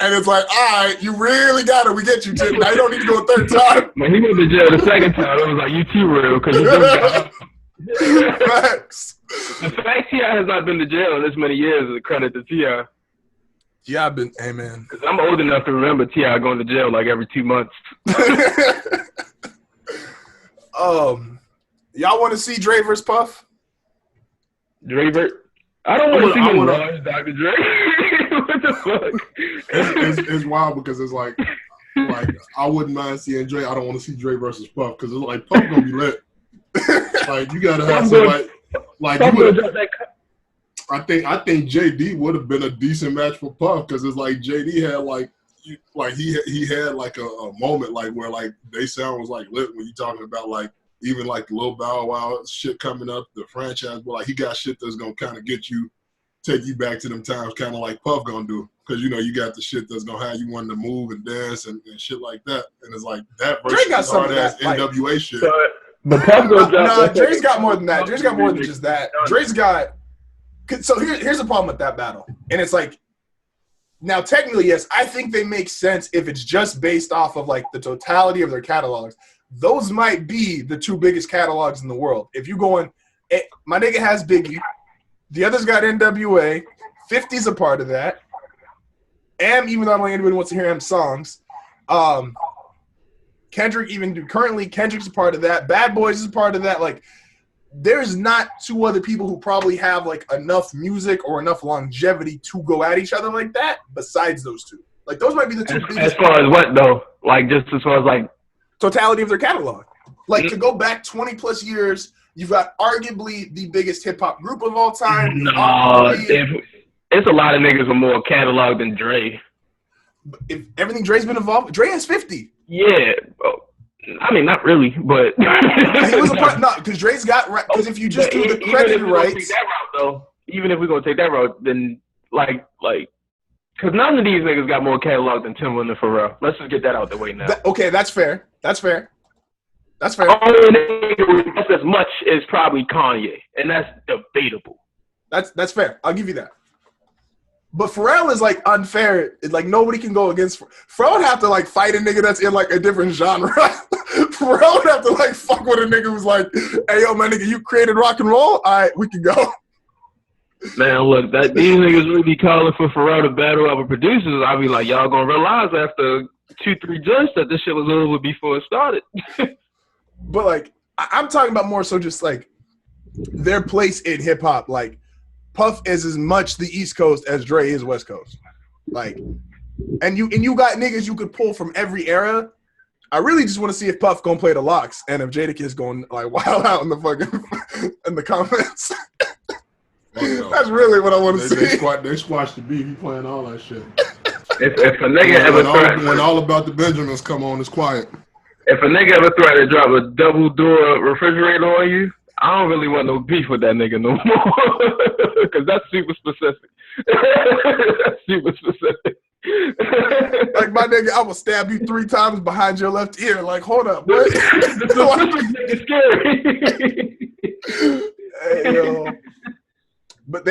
And it's like, all right, you really got it. We get you, Tim. Now you don't need to go a third time. When he went to jail the second time, it was like, you too real. Because you just got Facts. The fact T.I. has not been to jail in this many years is a credit to T.I. Yeah, I've been, hey, man. Because I'm old enough to remember T.I. going to jail like every 2 months. Y'all want to see Dre versus Puff? Dre versus? I don't want to see him large, Dr. Dre. What the fuck? It's wild because it's like I wouldn't mind seeing Dre. I don't want to see Dre versus Puff because it's like Puff gonna be lit. Like you gotta have somebody like you would. I think JD would have been a decent match for Puff because it's like JD had he had like a moment like where like they sound was like lit when you talking about like even like Lil Bow Wow shit coming up the franchise, but like he got shit that's gonna kind of take you back to them times, kind of like Puff gonna do, because you know you got the shit that's gonna have you wanting to move and dance and shit like that, and it's like that versus Dre got some of that NWA shit. But Puff no, Dre's got more than that. Dre's got more than just that. Dre's got. So here's the problem with that battle, and it's like, now technically yes, I think they make sense if it's just based off of like the totality of their catalogs. Those might be the two biggest catalogs in the world. If you going, my nigga has Biggie, the other's got NWA, 50's a part of that. Even though I don't think anybody wants to hear M songs. Kendrick, Kendrick's a part of that. Bad Boys is a part of that. Like, there's not two other people who probably have like enough music or enough longevity to go at each other like that besides those two. Like, those might be the two biggest. As far as what though? Like, just as far as like totality of their catalog. Like, to go back 20 plus years, you've got arguably the biggest hip hop group of all time. No, it's a lot of niggas with more catalog than Dre. If everything Dre's been involved, Dre has 50. Yeah, I mean not really, but he was a part. No, because Dre's got. Because if you just do the credit rights, even if we're gonna take that route, then like, because none of these niggas got more catalog than Timbaland and Pharrell. Let's just get that out the way now. Okay, that's fair. That's fair. Only nigga that's as much as probably Kanye, and that's debatable. That's fair. I'll give you that. But Pharrell is like unfair. It's like nobody can go against Pharrell. Would have to like fight a nigga that's in like a different genre. Pharrell would have to like fuck with a nigga who's like, hey yo, my nigga, you created rock and roll? All right, we can go. Man, look, these niggas really be calling for Pharrell to battle other producers. I'll be like, y'all gonna realize after 2-3 jumps that this shit was over before it started. But like, I'm talking about more so just like their place in hip hop. Like, Puff is as much the East Coast as Dre is West Coast. Like, and you got niggas you could pull from every era. I really just want to see if Puff gonna play the locks and if Jadakiss going like wild out in the fucking in the comments. That's really what I want to see. They squashed the beat. He playing all that shit. If a nigga ever when all about the Benjamins come on, it's quiet. If a nigga ever threatened to drop a double door refrigerator on you, I don't really want no beef with that nigga no more. Because that's super specific. That's super specific. Like, my nigga, I will stab you 3 times behind your left ear. Like, hold up, boy. The specific nigga scary. Hey, yo. But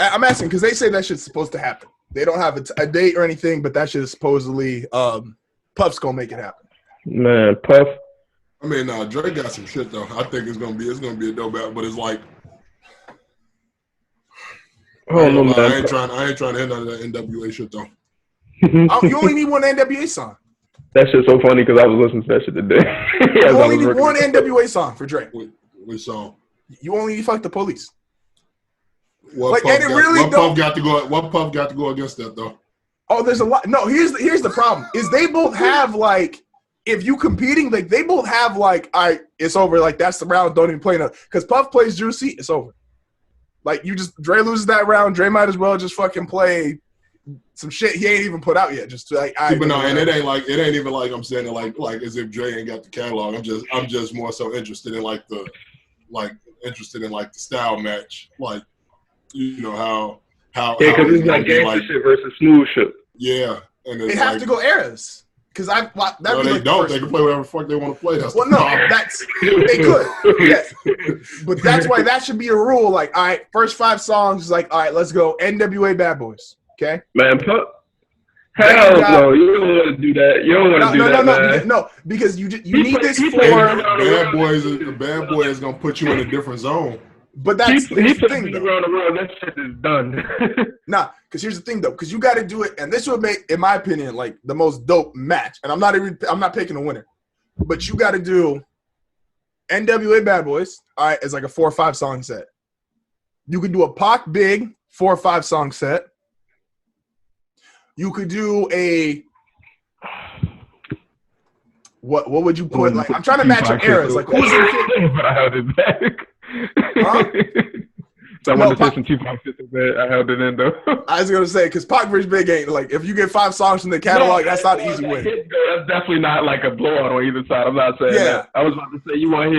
I'm asking because they say that shit's supposed to happen. They don't have a date or anything, but that shit is supposedly Puff's gonna make it happen. Man, Puff. I mean, Dre got some shit though. I think it's gonna be a dope battle, but it's like, I ain't trying to hit none of that NWA shit though. You only need one NWA song. That shit's so funny because I was listening to that shit today. You only need one NWA song for Dre. Which song? You only need Fuck the Police. What Puff got to go against that though? Oh, there's a lot. No, here's the problem. Is they both have like, if you competing, like they both have like, all right, it's over. Like that's the round. Don't even play another. Because Puff plays Juicy, it's over. Like Dre loses that round. Dre might as well just fucking play some shit he ain't even put out yet. Just like, but no, and it ain't even like I'm saying it like as if Dre ain't got the catalog. I'm just more so interested in like the like interested in like the style match, like you know how Yeah, because it's gonna like be gangster shit versus smooth shit. Yeah, and it's They have to go eras. Because no, they don't. They can play whatever the fuck they want to play. That's well, no, that's they could. Yeah, but that's why that should be a rule. Like, all right, first 5 songs is like, all right, let's go NWA Bad Boys. Okay, man. Hell no, you don't want to do that. You don't want to do that, man. No, because you need this floor. The bad boy is gonna put you in a different zone. But that's he's the thing, though. Around, that shit is done. Nah, because here's the thing, though. Because you got to do it, and this would make, in my opinion, like the most dope match. And I'm not picking a winner, but you got to do NWA Bad Boys. All right, it's like a 4 or 5 song set. You could do a Pac Big 4 or 5 song set. You could do a what would you put? Like, I'm trying to match up eras. Like, who's in? But I held it back. Huh? So I wanted to say some Tupac shit, but I held it in though. I was gonna say because Pac vs Big ain't like if you get 5 songs from the catalog, that's not an easy win. That's definitely not like a blowout on either side. I'm not saying that. I was about to say you want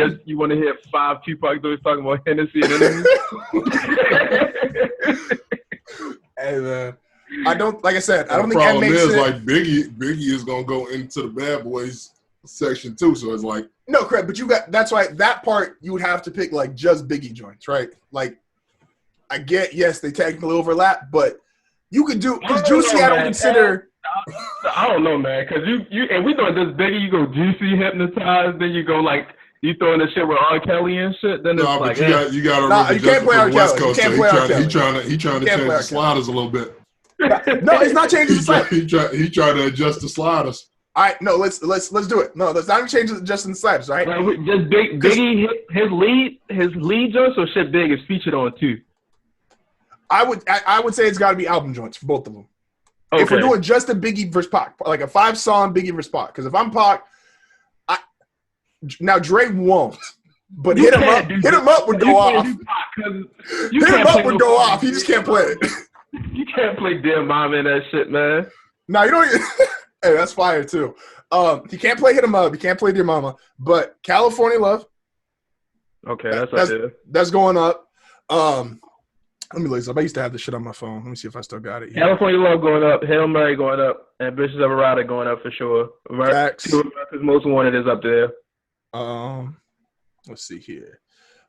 to hear 5 Tupac dudes talking about Hennessy and enemies. Hey man, I don't think the problem is like Biggie is gonna go into the Bad Boys section too, so it's like no correct, but that's why that part you would have to pick like just Biggie joints, right? Like I get yes they technically overlap, but you could do because Juicy I don't consider. I don't know, man, because you and we doing this Biggie, you go Juicy, Hypnotized, then you go like you throwing the shit with R. Kelly and shit. Then it's like you got to remember you can't play R. Kelly. You can't play R. Kelly. He trying to change the sliders a little bit. No, he's not changing the sliders. He tried to adjust the sliders. All right, no, let's do it. No, let's not change just in the sliders, right? Just Biggie his lead joints or shit Big is featured on too. I would say it's got to be album joints for both of them. Okay. If we're doing just a Biggie versus Pac, like a 5-song Biggie versus Pac, because if I'm Pac, now Dre won't. But hit him up would go off. Hit him up would go off. He just can't play it. You can't play Dear Mama and that shit, man. No, you don't. Hey, that's fire too. He can't play Hit 'Em Up. He can't play Dear Mama. But California Love. Okay, that's going up. Let me look this up. I used to have this shit on my phone. Let me see if I still got it. California Love going up. Hail Mary going up. And Bitches of a Rider going up for sure. Facts. America's Most Wanted is up there. Let's see here.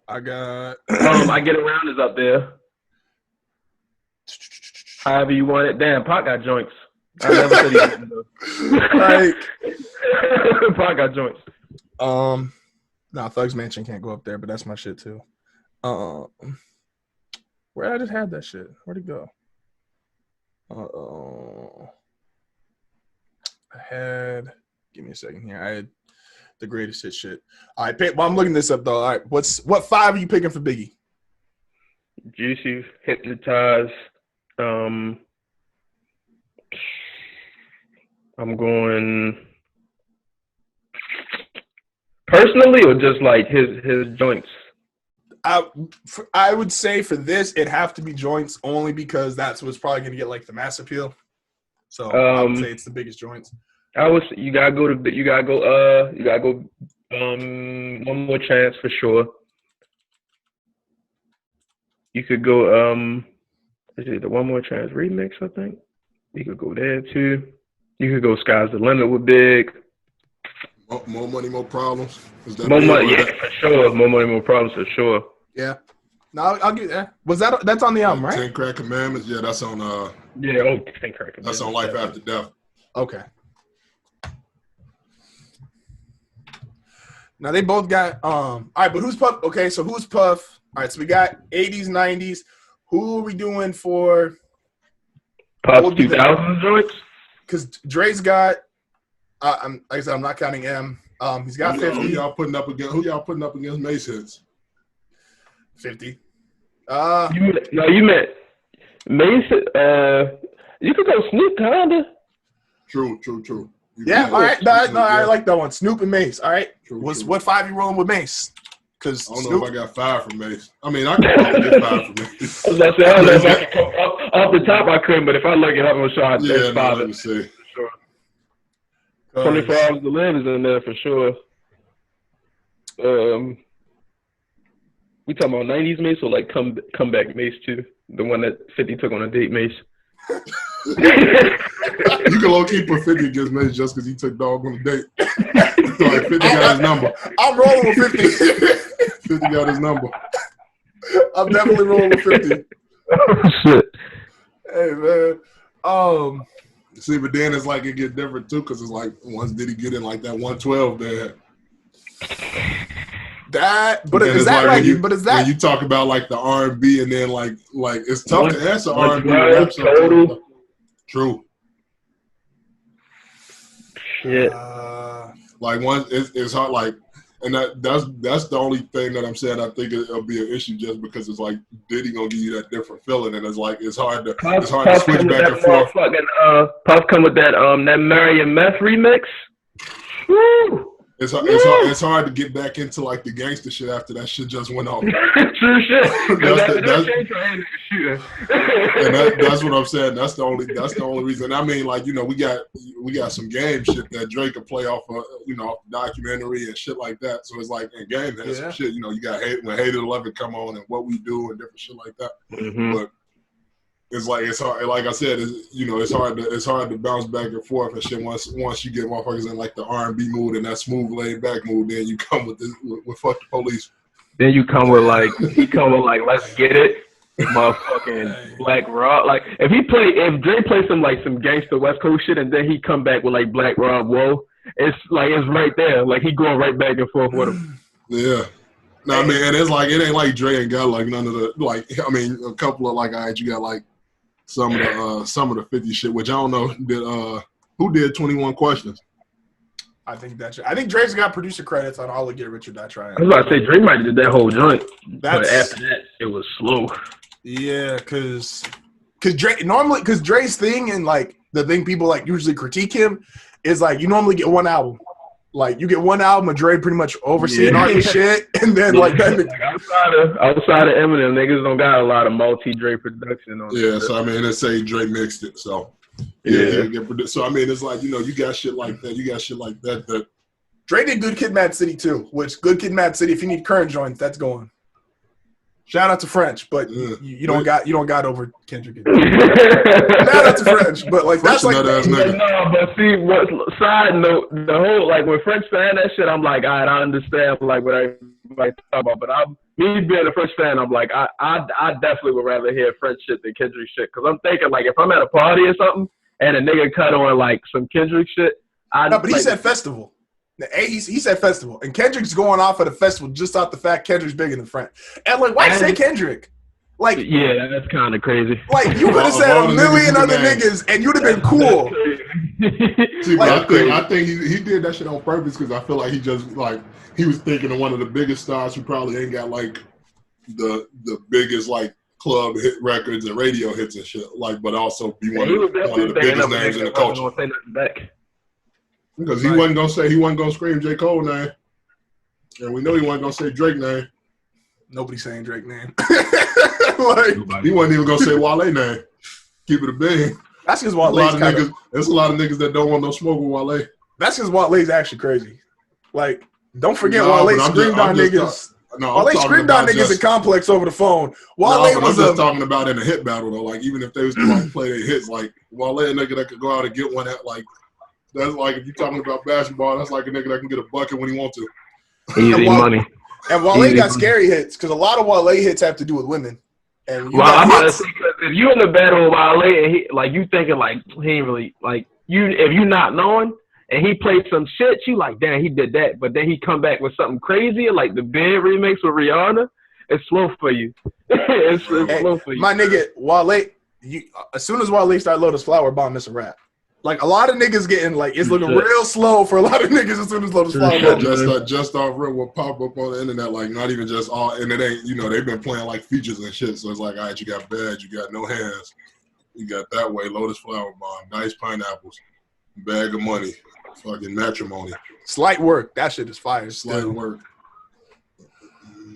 I got. I Get Around is up there. However you want it. Damn, Pac got joints. I never said he didn't though. Like Pac got joints. No, Thug's Mansion can't go up there, but that's my shit too. Where I just had that shit? Where'd it go? Give me a second here. I had the greatest hit shit. All right, well, I'm looking this up though. All right, what 5 are you picking for Biggie? Juicy, Hypnotized. I'm going personally or just like his joints. I would say for this it'd have to be joints only because that's what's probably gonna get like the mass appeal. So I would say it's the biggest joints. You gotta go One More Chance for sure. You could go is it the One More Chance remix, I think? You could go there too. You could go Sky's the Limit with Big. More Money, More Problems. More money, yeah, for sure. More Money, More Problems for sure. Yeah. No, I'll give that. That's on the album, right? 10 Crack Commandments. Yeah, that's on 10 Crack Commandments. That's on Life After Death. Okay. Now they both got all right, but who's Puff? Okay, so who's Puff? All right, so we got 80s, 90s. Who are we doing for Puff 2000 joints? Because Dre's got like I said, I'm not counting M. He's got 50. Who y'all putting up against Mace hits? 50. You meant Mace. You could go Snoop, kinda. True. Yeah, all right. No, I like that one. Snoop and Mace. All right. True. What 5 you rolling with Mace? Because I don't know if I got 5 from Mace. I mean, I can probably get 5 from Mace. I was about to say, I don't know if I can come off the top. I couldn't, but if I look it up, I'm sure I'd take 5. Let me see. Sure. 24 Hours to Live is in there for sure. We talking about 90s Mace or like comeback Mace too? The one that 50 took on a date Mace. You can low key put 50 against Mace just because he took dog on a date. Like 50 got his number. I'm rolling with 50. 50 got his number. I'm definitely rolling with 50. Oh shit. Hey man. See, but then it's like it get different too, because it's like once did he get in like that 112 there? But is that like like? But is that when you talk about like the R&B and then like it's tough to answer R&B. Total. True. Shit. Like it's hard like, and that's the only thing that I'm saying. I think it'll be an issue just because it's like Diddy gonna give you that different feeling, and it's like it's hard to switch back and forth. Puff come with that that Marion Meth remix. Woo! It's hard to get back into like the gangster shit after that shit just went off. True shit. That's what I'm saying. That's the only reason. I mean, like, you know, we got some game shit that Drake could play off of, you know, documentary and shit like that. So it's like, in game has some shit. You know, you got when Hated 11 come on and What We Do and different shit like that. Mm-hmm. But it's like it's hard. Like I said, it's hard to bounce back and forth and shit. Once you get motherfuckers in like the R&B mood and that smooth laid back mood, then you come with this with fuck the police. Then you come with like let's get it, motherfucking Black Rob. Like if Dre plays some gangster West Coast shit and then he come back with like Black Rob, whoa, it's right there. Like he going right back and forth with him. Yeah. No, I mean, and it's like it ain't like Dre ain't got like none of the like. I mean, a couple of like, all right, you got like some of the 50 shit, which I don't know. Who did 21 Questions? I think Dre's got producer credits on all of Get Rich or Die Trying. I was about to say Dre might have did that whole joint, but after that it was slow. Yeah, because Dre's thing and like the thing people like usually critique him is like you normally get one album. Like you get one album of Dre pretty much overseeing all your shit, and then like that. Outside of Eminem, niggas don't got a lot of multi-Dre production on. Yeah, so I mean, let's say Dre mixed it, so so I mean, it's like you know, you got shit like that. You got shit like that. That Dre did Good Kid, Mad City too. Which Good Kid, Mad City. If you need current joints, that's going. Shout out to French, but you don't got over Kendrick. Shout out to French, but like that's like no. But see, what side note? The whole like when French fan that shit, I'm like, all right, I understand like what I like talk about, but me being a French fan, I'm like, I definitely would rather hear French shit than Kendrick shit because I'm thinking like if I'm at a party or something and a nigga cut on like some Kendrick shit, but he said festival. He said festival, and Kendrick's going off at the festival just off the fact Kendrick's bigger than Frank. And like, why say Kendrick? Like, yeah, that's kind of crazy. Like, you could have said a million other niggas, and you'd have been cool. See, like, I think he did that shit on purpose because I feel like he just like he was thinking of one of the biggest stars who probably ain't got like the biggest like club hit records and radio hits and shit. Like, but also be one of the biggest names in the culture. Because he wasn't gonna scream J. Cole name, and we know he wasn't gonna say Drake name. Nobody's saying Drake name. Like, he wasn't even gonna say Wale name. Keep it a bean. That's because Wale's there's a lot of niggas that don't want no smoke with Wale. That's because Wale's actually crazy. Like, don't forget Wale screamed on niggas. Wale screamed on niggas in Complex over the phone. I'm just talking about in a hit battle though. Like even if they was to like play their hits, like Wale a nigga that could go out and get one at like. That's like if you're talking about basketball, that's like a nigga that can get a bucket when he wants to. Easy money. And Wale got scary hits because a lot of Wale hits have to do with women. And I'm about to say, if you in the battle with Wale and he, like you thinking like he ain't really like you if you not knowing and he played some shit, you like damn he did that, but then he come back with something crazy like the Ben remix with Rihanna. It's slow for you. It's slow for you. My nigga Wale, as soon as Wale start Lotus Flower Bomb, it's a rap. Like a lot of niggas getting like it's looking real slow for a lot of niggas as soon as Lotus Flower. Just off real will pop up on the internet, like not even just all, and it ain't they've been playing like features and shit. So it's like, all right, you got Bad, you got No Hands, you got That Way, Lotus Flower Bomb, Nice Pineapples, Bag of Money, fucking Matrimony, Slight Work. That shit is fire. Slight Work.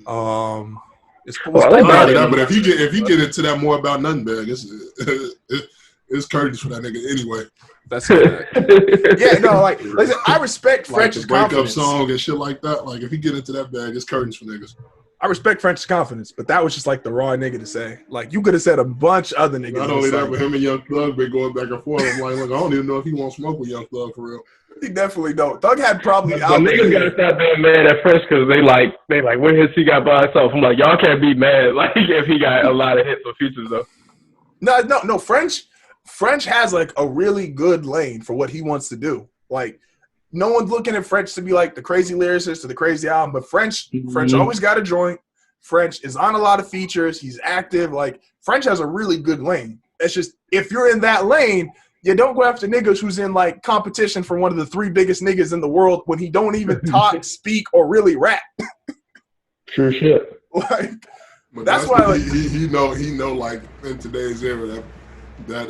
But if you get into that more about nothing bag, it's curtains for that nigga anyway. That's good. Yeah, no, like listen, I respect French's breakup confidence. Song and shit like that. Like if you get into that bag, it's curtains for niggas. I respect French's confidence, but that was just like the raw nigga to say. Like you could have said a bunch other niggas. Not only that, but him and Young Thug been going back and forth. I'm like, look, I don't even know if he won't smoke with Young Thug for real. He definitely don't. Thug had probably But niggas gotta stop being mad at Fresh because they like when his he got by himself. I'm like, y'all can't be mad like if he got a lot of hits or features though. No. French has like a really good lane for what he wants to do. Like no one's looking at French to be like the crazy lyricist or the crazy album, but French always got a joint. French is on a lot of features. He's active. Like French has a really good lane. It's just if you're in that lane, you don't go after niggas who's in like competition for one of the 3 biggest niggas in the world when he don't even talk, speak, or really rap. True shit. Like, but that's why like, he know like in today's era that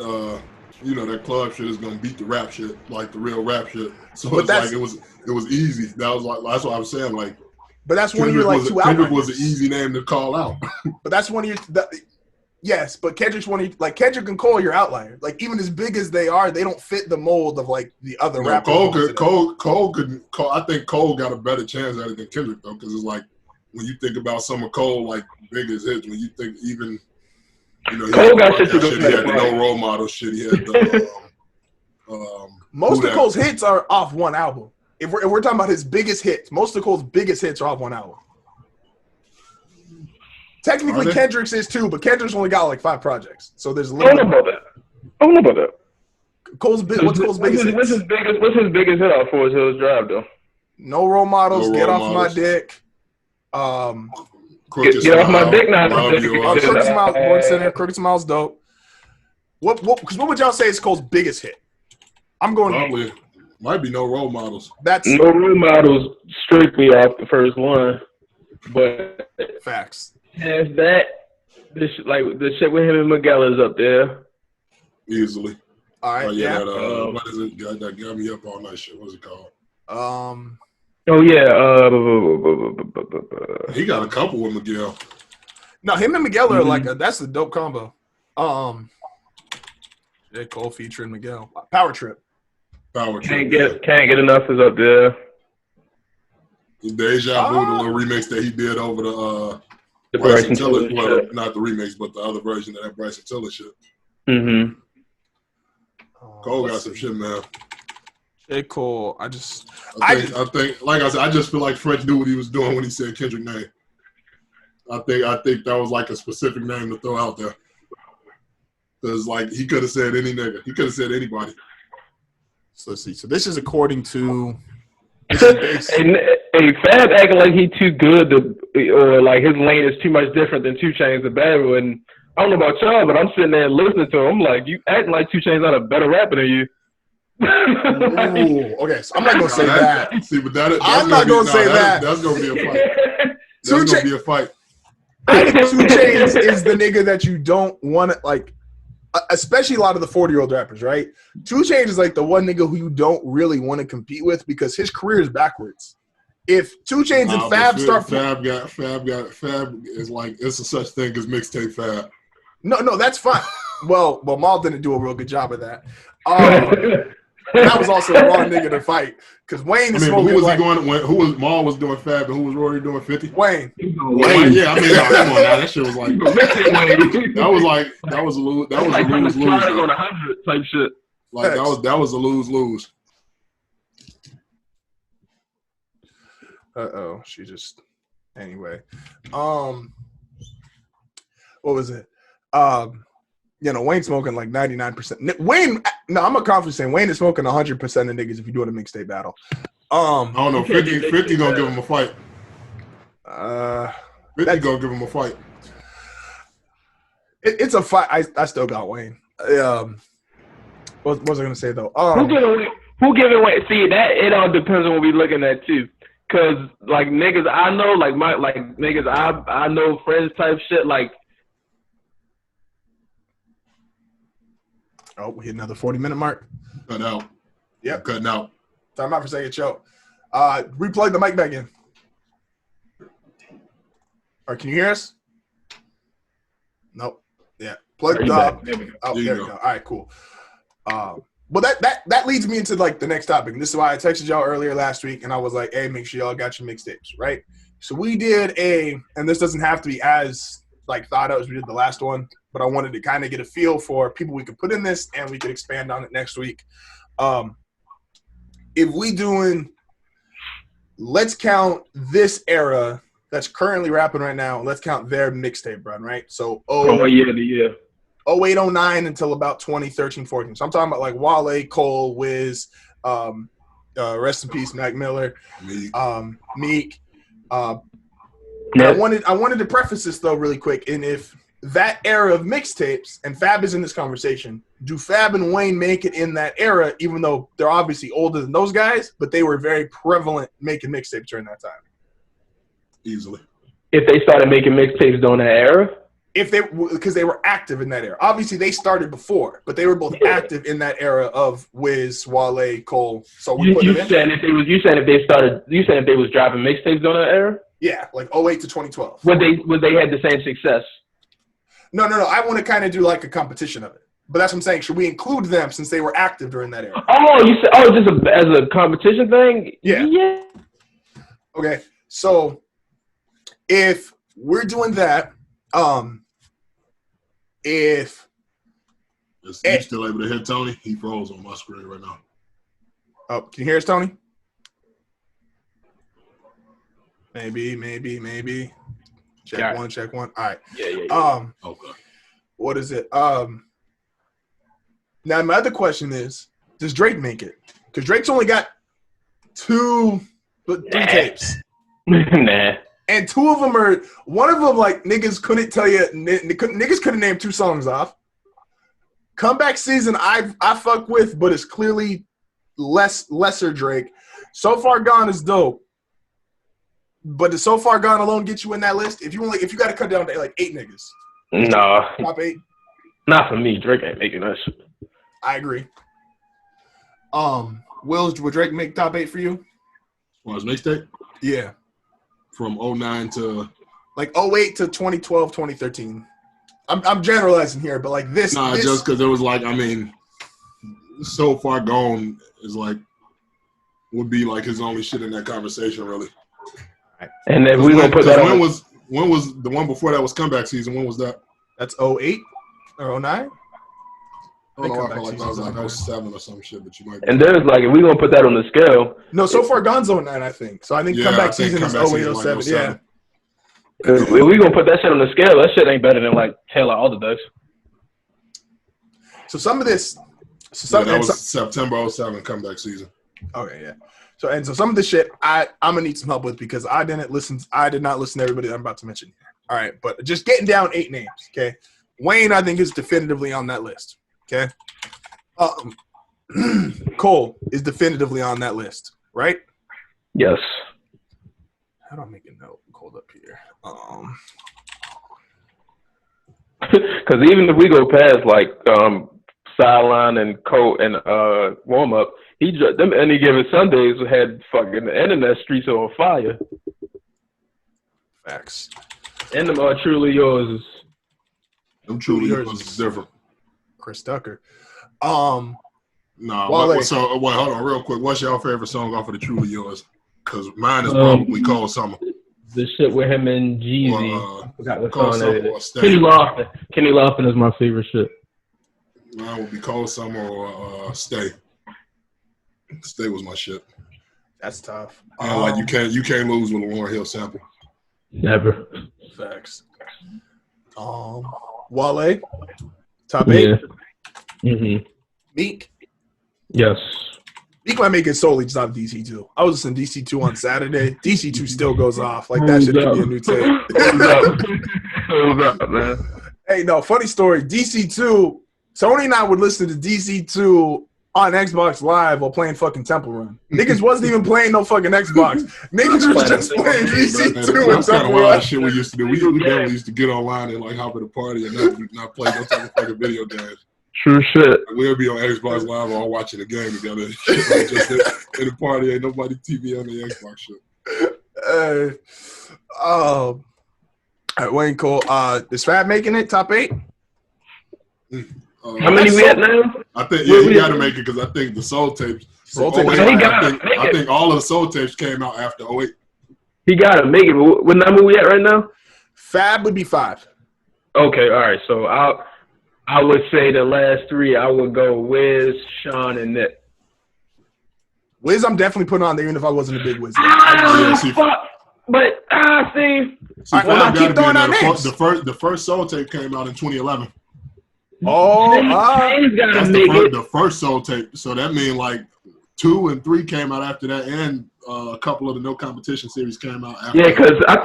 you know that club shit is gonna beat the rap shit, like the real rap shit. So it's like it was easy. That was like that's what I was saying. Like, but that's one of your like 2 outliers. Kendrick was an easy name to call out. But that's one of your. Yes, but Kendrick's one of your, like Kendrick and Cole, your outlier. Like even as big as they are, they don't fit the mold of like the other rappers. Cole could. I think Cole got a better chance at it than Kendrick though, because it's like when you think about some of Cole like biggest hits, when you think even you know Cole got shit to go. He had the No Role Model shit. He had the most of Cole's hits are off one album. If we're talking about his biggest hits, most of Cole's biggest hits are off one album. Technically, Kendrick's is too, but Kendrick's only got like 5 projects, so there's a little. I don't know about that. What's Cole's biggest hit? What's his biggest hit off for Hills Drive though? No Role Models. Get Off My Dick. Get Off My Dick now. Crooked Smiles, Born Center. Crooked Smiles, dope. What would y'all say is Cole's biggest hit? I'm going. Probably might be No Role Models. That's No Role Models strictly off the first one, but facts. As that, the shit with him and Miguel is up there. Easily. All right. Yeah. What is it? That got me up all night. Shit. What's it called? Oh yeah. He got a couple with Miguel. No, him and Miguel are like that's a dope combo. J. Cole featuring Miguel. Power Trip. Can't get enough is up there. The Deja Vu, the little remix that he did over the Bryson Tiller. Well, not the remix, but the other version of that Bryson Tiller shit. Mm-hmm. Cole got some shit, man. J. Cole, I think, like I said, I just feel like French knew what he was doing when he said Kendrick name. I think that was like a specific name to throw out there. Because, like, he could have said any nigga. He could have said anybody. So let's see. So this is according to. Hey, Fab acting like he too good or like his lane is too much different than 2 Chainz and Bad Boy. And I don't know about y'all, but I'm sitting there listening to him. I'm like, you acting like 2 Chainz not a better rapper than you. Ooh, okay, so I'm not gonna say that. See, but that's I'm not gonna say that. That's gonna be a fight. That's gonna be a fight. I think 2 Chainz is the nigga that you don't want to like. Especially a lot of the 40-year-old rappers, right? 2 Chainz is like the one nigga who you don't really want to compete with because his career is backwards. If 2 Chainz and Fab start, Fab is like it's a such thing as mixtape Fab. No, that's fine. well, Maul didn't do a real good job of that. That was also the wrong nigga to fight because Wayne is smoking. Who was he going? Who was Maul was doing Fab and who was Rory doing 50? Wayne. Yeah, I mean, come on now, that shit was like that was a lose. That was a lose on 100 type shit. Like that was a lose. She just anyway. What was it? Wayne smoking like 99%. Wayne, no, I'm a confident saying Wayne is smoking 100% of niggas if you do a mixtape battle. I don't know. 50 gonna give him a fight. 50 gonna give him a fight. It's a fight. I still got Wayne. What was I gonna say though? Who giving Wayne? See that it all depends on what we looking at too. Cause like niggas I know, niggas I know friends type shit like. Oh, we hit another 40-minute mark. Cut out. Yep. Cutting out. Time out for second show. Replug the mic back in. Or can you hear us? Nope. Yeah. Plug the up. There we go. Oh, there we go. All right, cool. Well, that leads me into like the next topic. And this is why I texted y'all earlier last week, and I was like, "Hey, make sure y'all got your mixtapes, right?" So we did and this doesn't have to be as like thought out as we did the last one, but I wanted to kind of get a feel for people we could put in this, and we could expand on it next week. If we doing, let's count this era that's currently rapping right now. Let's count their mixtape run, right? So from what year to year? 08, 09 until about 2013, 14. So I'm talking about like Wale, Cole, Wiz, rest in peace, Mac Miller, Meek. I wanted to preface this though really quick, and if that era of mixtapes, and Fab is in this conversation, do Fab and Wayne make it in that era, even though they're obviously older than those guys, but they were very prevalent making mixtapes during that time? Easily. If they started making mixtapes during that era? Because they were active in that era. Obviously, they started before, but they were both active in that era of Wiz, Wale, Cole. So we put them in. You said if they was dropping mixtapes during that era? Yeah, like 08 to 2012. Would they had the same success? No. I want to kind of do like a competition of it. But that's what I'm saying. Should we include them since they were active during that era? Oh, you said just as a competition thing? Yeah. Okay. So if we're doing that, if you still able to hear Tony? He froze on my screen right now. Oh, can you hear us, Tony? Maybe. Check one. All right. Yeah. Okay. What is it? Now my other question is, does Drake make it? Because Drake's only got 3 tapes. Nah. And 2 of them are, one of them like niggas couldn't tell you, niggas couldn't name 2 songs off. Comeback Season I fuck with, but it's clearly lesser Drake. So Far Gone is dope. But does So Far Gone alone get you in that list? If you got to cut down to like 8 niggas. No. Top 8? Not for me. Drake ain't making that shit. I agree. Would Drake make top 8 for you? As far as mixtape? Yeah. From 09 to like 08 to 2012, 2013. I'm generalizing here, but like this. Nah, just because it was like, I mean, So Far Gone is like, would be like his only shit in that conversation, really. And then we're gonna put that on. When was the one before that was Comeback Season? When was that? That's 08 or 09? I don't know. I feel like that was like 07 or some shit, but you might. And there's like, if we're gonna put that on the scale. No, So Far Gone's 09, I think. So I think Comeback Season is 08, 07. Like 07. Yeah. If we gonna put that shit on the scale, that shit ain't better than like Taylor Alderdice. So some of this. That was September 07 Comeback Season. Okay, yeah. So some of the shit I'm gonna need some help with because I did not listen to everybody that I'm about to mention here. All right, but just getting down 8 names. Okay, Wayne I think is definitively on that list. Okay, Cole is definitively on that list, right? Yes. How do I make a note? Hold up here. Because even if we go past like sideline and coat and warm up, them Any Given Sundays had fucking the internet streets on fire. Facts. And them are Truly Yours. Them Truly Yours is different. Chris Tucker. So wait, hold on real quick. What's your favorite song off of the Truly Yours? Because mine is probably Cold Summer. The shit with him and Jeezy. I forgot what song that is. Kenny Laughing is my favorite shit. Mine would be Cold Summer or Stay. Stay was my shit. That's tough. Like you can't lose with a Lauryn Hill sample. Never. Facts. Wale, top 8. Yeah. Mm-hmm. Meek. Yes. Meek might make it solely just off DC2. I was listening to DC2 on Saturday. DC2 still goes off. Like that shit could be a new tape. Hold up, man. Hey, no, funny story. DC2, Tony and I would listen to DC2 on Xbox Live while playing fucking Temple Run. Niggas wasn't even playing no fucking Xbox. Niggas was just playing DC2 and Temple Run. Shit we used to do. We definitely used to get online and like hop at a party and not play no type of fucking video games. True shit. We'll be on Xbox Live all watching the game together. Like just in the party, ain't nobody TV on the Xbox shit. All right, Wayne Cole. Is Fab making it top 8? How many we at now? I think he got to make it because I think the Soul Tapes. I think all of the Soul Tapes came out after 08. He gotta make it. But what number we at right now? Fab would be 5. Okay, all right. So I would say the last 3. I would go Wiz, Sean, and Nip. Wiz, I'm definitely putting on there even if I wasn't a big Wiz. Fuck. But see. All right, well, keep throwing out names. The first Soul Tape came out in 2011. Oh, that's the first Soul Tape. So that means like 2 and 3 came out after that, and a couple of the No Competition series came out after. Yeah, because I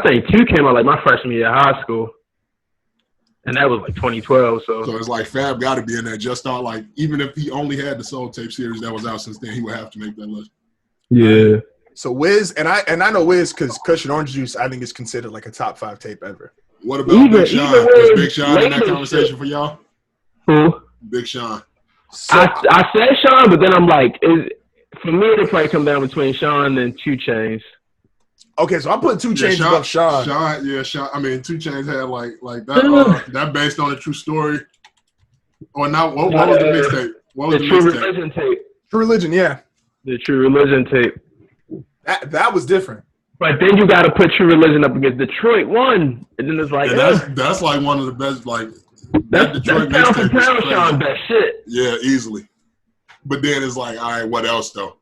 think 2 came out like my freshman year of high school, and that was like 2012. So it's like Fab got to be in there. Just thought like even if he only had the Soul Tape series that was out since then, he would have to make that list. Yeah. So Wiz, and I know Wiz because Kush and Orange Juice, I think is considered like a top 5 tape ever. What about Big Sean? Is Big Sean in that conversation for y'all? Who? Big Sean. So, I said Sean, but then I'm like, for me, it probably come down between Sean and 2 Chainz. Okay, so I'm putting 2 Chainz above Sean. Sean. I mean, 2 Chainz had like that. That based on a true story. Or not? What was the mixtape? What was the True mixtape? Religion tape? True Religion, yeah. The True Religion tape. That was different. But then you got to put True Religion up against Detroit 1, and then it's like that's like one of the best. Like that's Detroit pound for mixtape. pound Sean best shit. Yeah, easily. But then it's like, all right, what else though?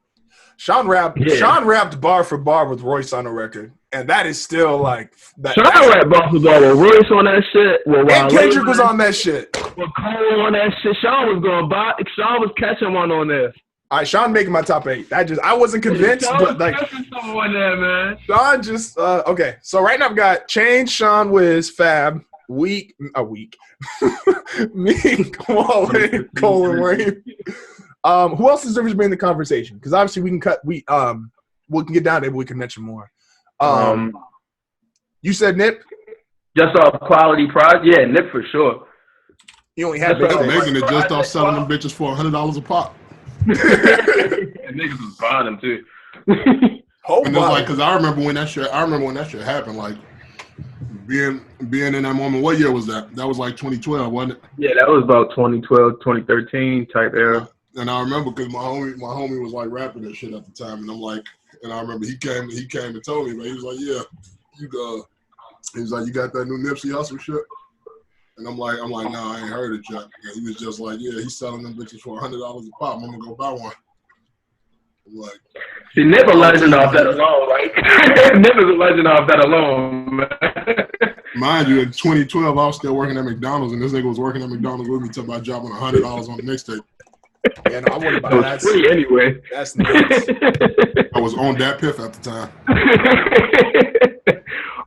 Sean rapped bar for bar with Royce on a record, and that is still like that. Sean rapped bar for bar with Royce on that shit. And Kendrick was on that shit. With Cole on that shit. Sean was catching one on there. All right, Sean making my top 8. I wasn't convinced, but like there, man. Sean just okay. So right now I've got Chainz, Sean, Wiz, Fab, Meek, Wale, Cole, and Wayne. Who else deserves to be in the conversation? Because obviously we can we can get down there, but we can mention more. You said Nip? Just off quality product? Yeah, Nip for sure. You only had making it just off selling them bitches for $100 a pop. And niggas was buying them too. And it's like, cause I remember when that shit happened. Like being in that moment. What year was that? That was like 2012, wasn't it? Yeah, that was about 2012, 2013 type era. And I remember because my homie was like rapping that shit at the time, and I'm like, and I remember he came and told me, but he was like, yeah, he was like, you got that new Nipsey Hussle shit? And I'm like, nah, I ain't heard it yet. And he was just like, yeah, he's selling them bitches for $100 a pop. I'm gonna go buy one. I'm like, see, Nip a legend off that alone, right? Nip is a legend off that alone, man. Mind you, in 2012, I was still working at McDonald's, and this nigga was working at McDonald's with me talking about dropping $100 on the mixtape. Yeah, no, I wouldn't buy that. Free anyway. That's nuts. I was on that piff at the time.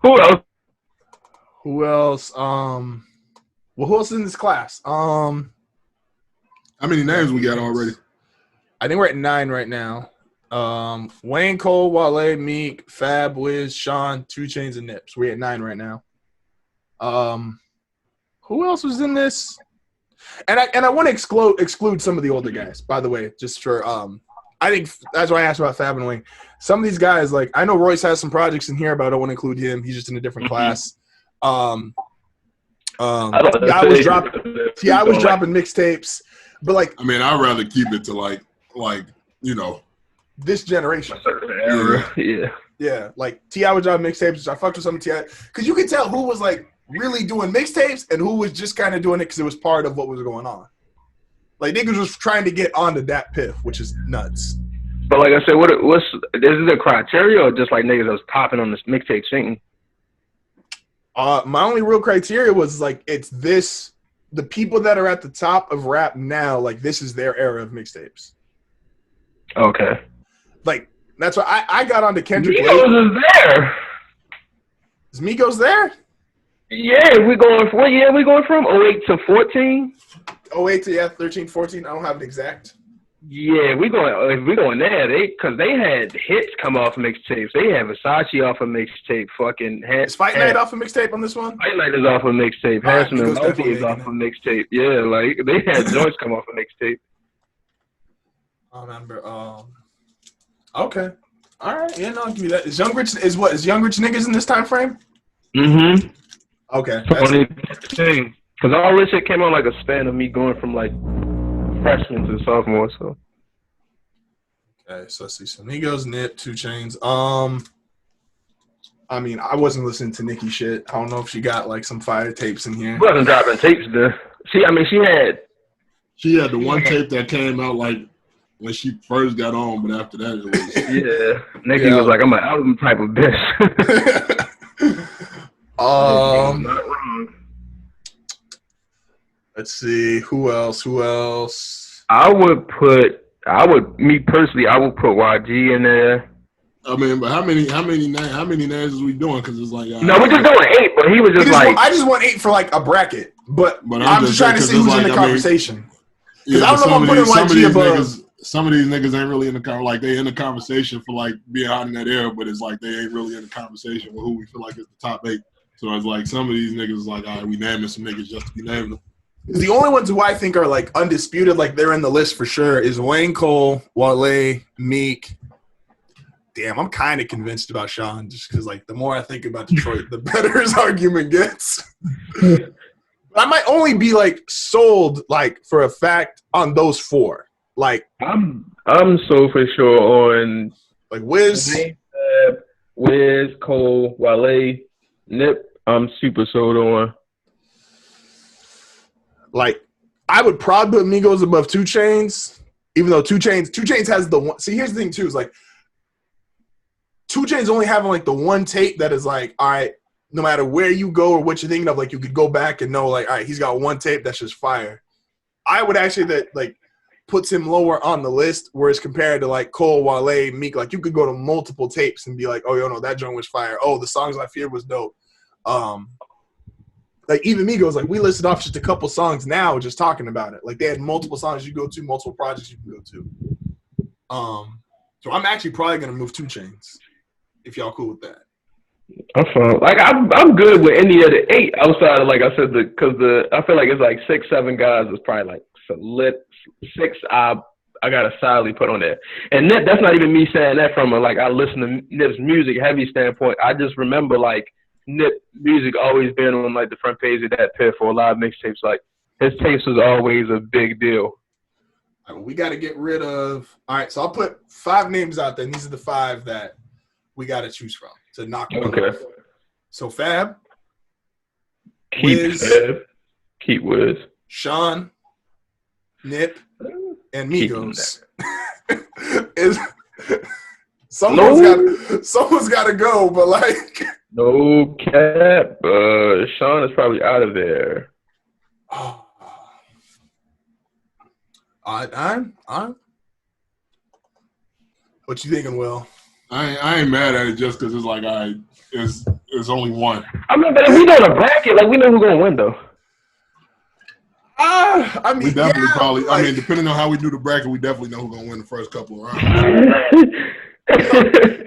Who else? Who else? Well, who else is in this class? How many names we got already? I think we're at 9 right now. Wayne, Cole, Wale, Meek, Fab, Wiz, Sean, 2 Chainz, and Nips. We're at 9 right now. Who else was in this? And I want to exclude some of the older guys, by the way, just for I think that's why I asked about Fab and Wayne. Some of these guys, like I know Royce has some projects in here, but I don't want to include him. He's just in a different class. T.I. was dropping mixtapes, but like I mean, I'd rather keep it to like you know this generation. Yeah. Like T.I. was dropping mixtapes. I fucked with some T.I. because you could tell who was like really doing mixtapes and who was just kind of doing it because it was part of what was going on. Like niggas was trying to get onto that piff, which is nuts. But like I said, what's is it a criteria or just like niggas that was popping on this mixtape singing? My only real criteria was like the people that are at the top of rap now, like this is their era of mixtapes. Okay. Like that's why I got onto Kendrick. Migos is there. Is Migos there? Yeah, we going from 08 to 14. 08 to 13, 14. I don't have it exact. Yeah, we going there. Because they had hits come off mixtapes. They had Versace off a mixtape. Is Fight Night off a mixtape on this one? Fight Night is off a mixtape. Harrison and Murphy is off a mixtape. Yeah, like they had joints come off a mixtape. I remember. Okay. All right. Yeah, no, I'll give you that. Is Young Rich niggas in this time frame? Mm-hmm. Okay. 2016. Because all this shit came on like a span of me going from like freshman to sophomore. So. Okay, so let's see. So Migos, Nip, 2 Chainz. I mean, I wasn't listening to Nicki shit. I don't know if she got like some fire tapes in here. She wasn't dropping tapes then. She had the one tape that came out like when she first got on, but after that it was Nicki was like, I'm an album type of bitch. Not wrong. Let's see who else. I would put YG in there. I mean, but how many names is we doing? Because it's like no, we're just doing 8. But he was just like, I just want 8 for like a bracket. But I'm just trying to see who's in the conversation. Because I don't know if I'm putting YG above. Some of these niggas ain't really in the like they in the conversation for like being hot in that era, but it's like they ain't really in the conversation with who we feel like is the top 8. So it's like some of these niggas is like, all right, we naming some niggas just to be naming them. The only ones who I think are like undisputed, like they're in the list for sure, is Wayne, Cole, Wale, Meek. Damn, I'm kind of convinced about Sean just because, like, the more I think about Detroit, the better his argument gets. But I might only be like sold, like, for a fact on those 4. Like, I'm so for sure on like Wiz, Cole, Wale, Nip. I'm super sold on. Like, I would probably put Migos above 2 Chainz, even though 2 Chainz has the one. See, here's the thing too: is like 2 Chainz only having like the one tape that is like, all right, no matter where you go or what you're thinking of, like you could go back and know, like, all right, he's got one tape that's just fire. I would actually that like puts him lower on the list, whereas compared to like Cole, Wale, Meek, like you could go to multiple tapes and be like, oh, yo, no, that joint was fire. Oh, the Songs I Fear was dope. Like even Migos, like we listed off just a couple songs now, just talking about it. Like they had multiple songs you go to, multiple projects you can go to. So I'm actually probably gonna move 2 Chainz, if y'all cool with that. I'm fine. Like I'm good with any of the 8 outside of, like I said, because I feel like it's like 6, 7 guys is probably like lit 6. I gotta solidly put on there. And Nip, that's not even me saying that from a like I listen to Nip's music heavy standpoint. I just remember like Nip music always been on like the front page of that pit for a lot of mixtapes. Like his tapes was always a big deal. All right, we got to get rid of. All right, so I'll put 5 names out there. And these are the 5 that we got to choose from to knock one off. So Fab, Keep Wiz, Sean, Nip, and Migos. Someone's got to go, but like. No cap. Sean is probably out of there. I'm. What you thinking, Will? I ain't mad at it just because it's like it's only one. I mean, but if we know the bracket, like we know who's gonna win though. I mean, we definitely probably. Like, I mean, depending on how we do the bracket, we definitely know who's gonna win the first couple of rounds.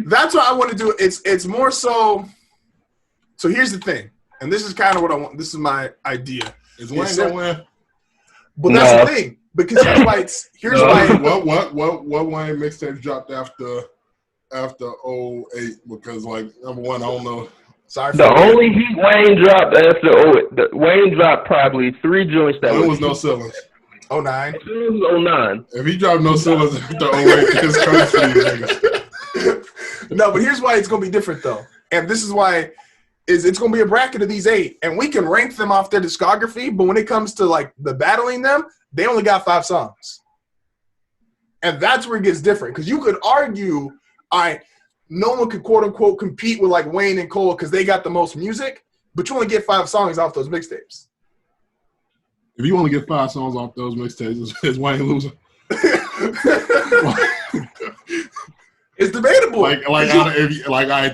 That's what I want to do. It's more so. So here's the thing, and this is kind of what I want. This is my idea. Is Wayne gonna win? But that's the thing, because here's why. What Wayne mixtape dropped after 08? Because like number one, I don't know. Sorry. The only heat Wayne dropped after Wayne dropped probably 3 joints that was no ceilings. 09. It was 09. If he dropped no ceilings after 08, it's crazy for you niggas. No, but here's why it's gonna be different though, and this is why. It's going to be a bracket of these 8, and we can rank them off their discography, but when it comes to, like, the battling them, they only got 5 songs. And that's where it gets different, because you could argue, all right, no one could, quote-unquote, compete with, like, Wayne and Cole because they got the most music, but you only get 5 songs off those mixtapes. If you only get 5 songs off those mixtapes, is Wayne losing? It's debatable. I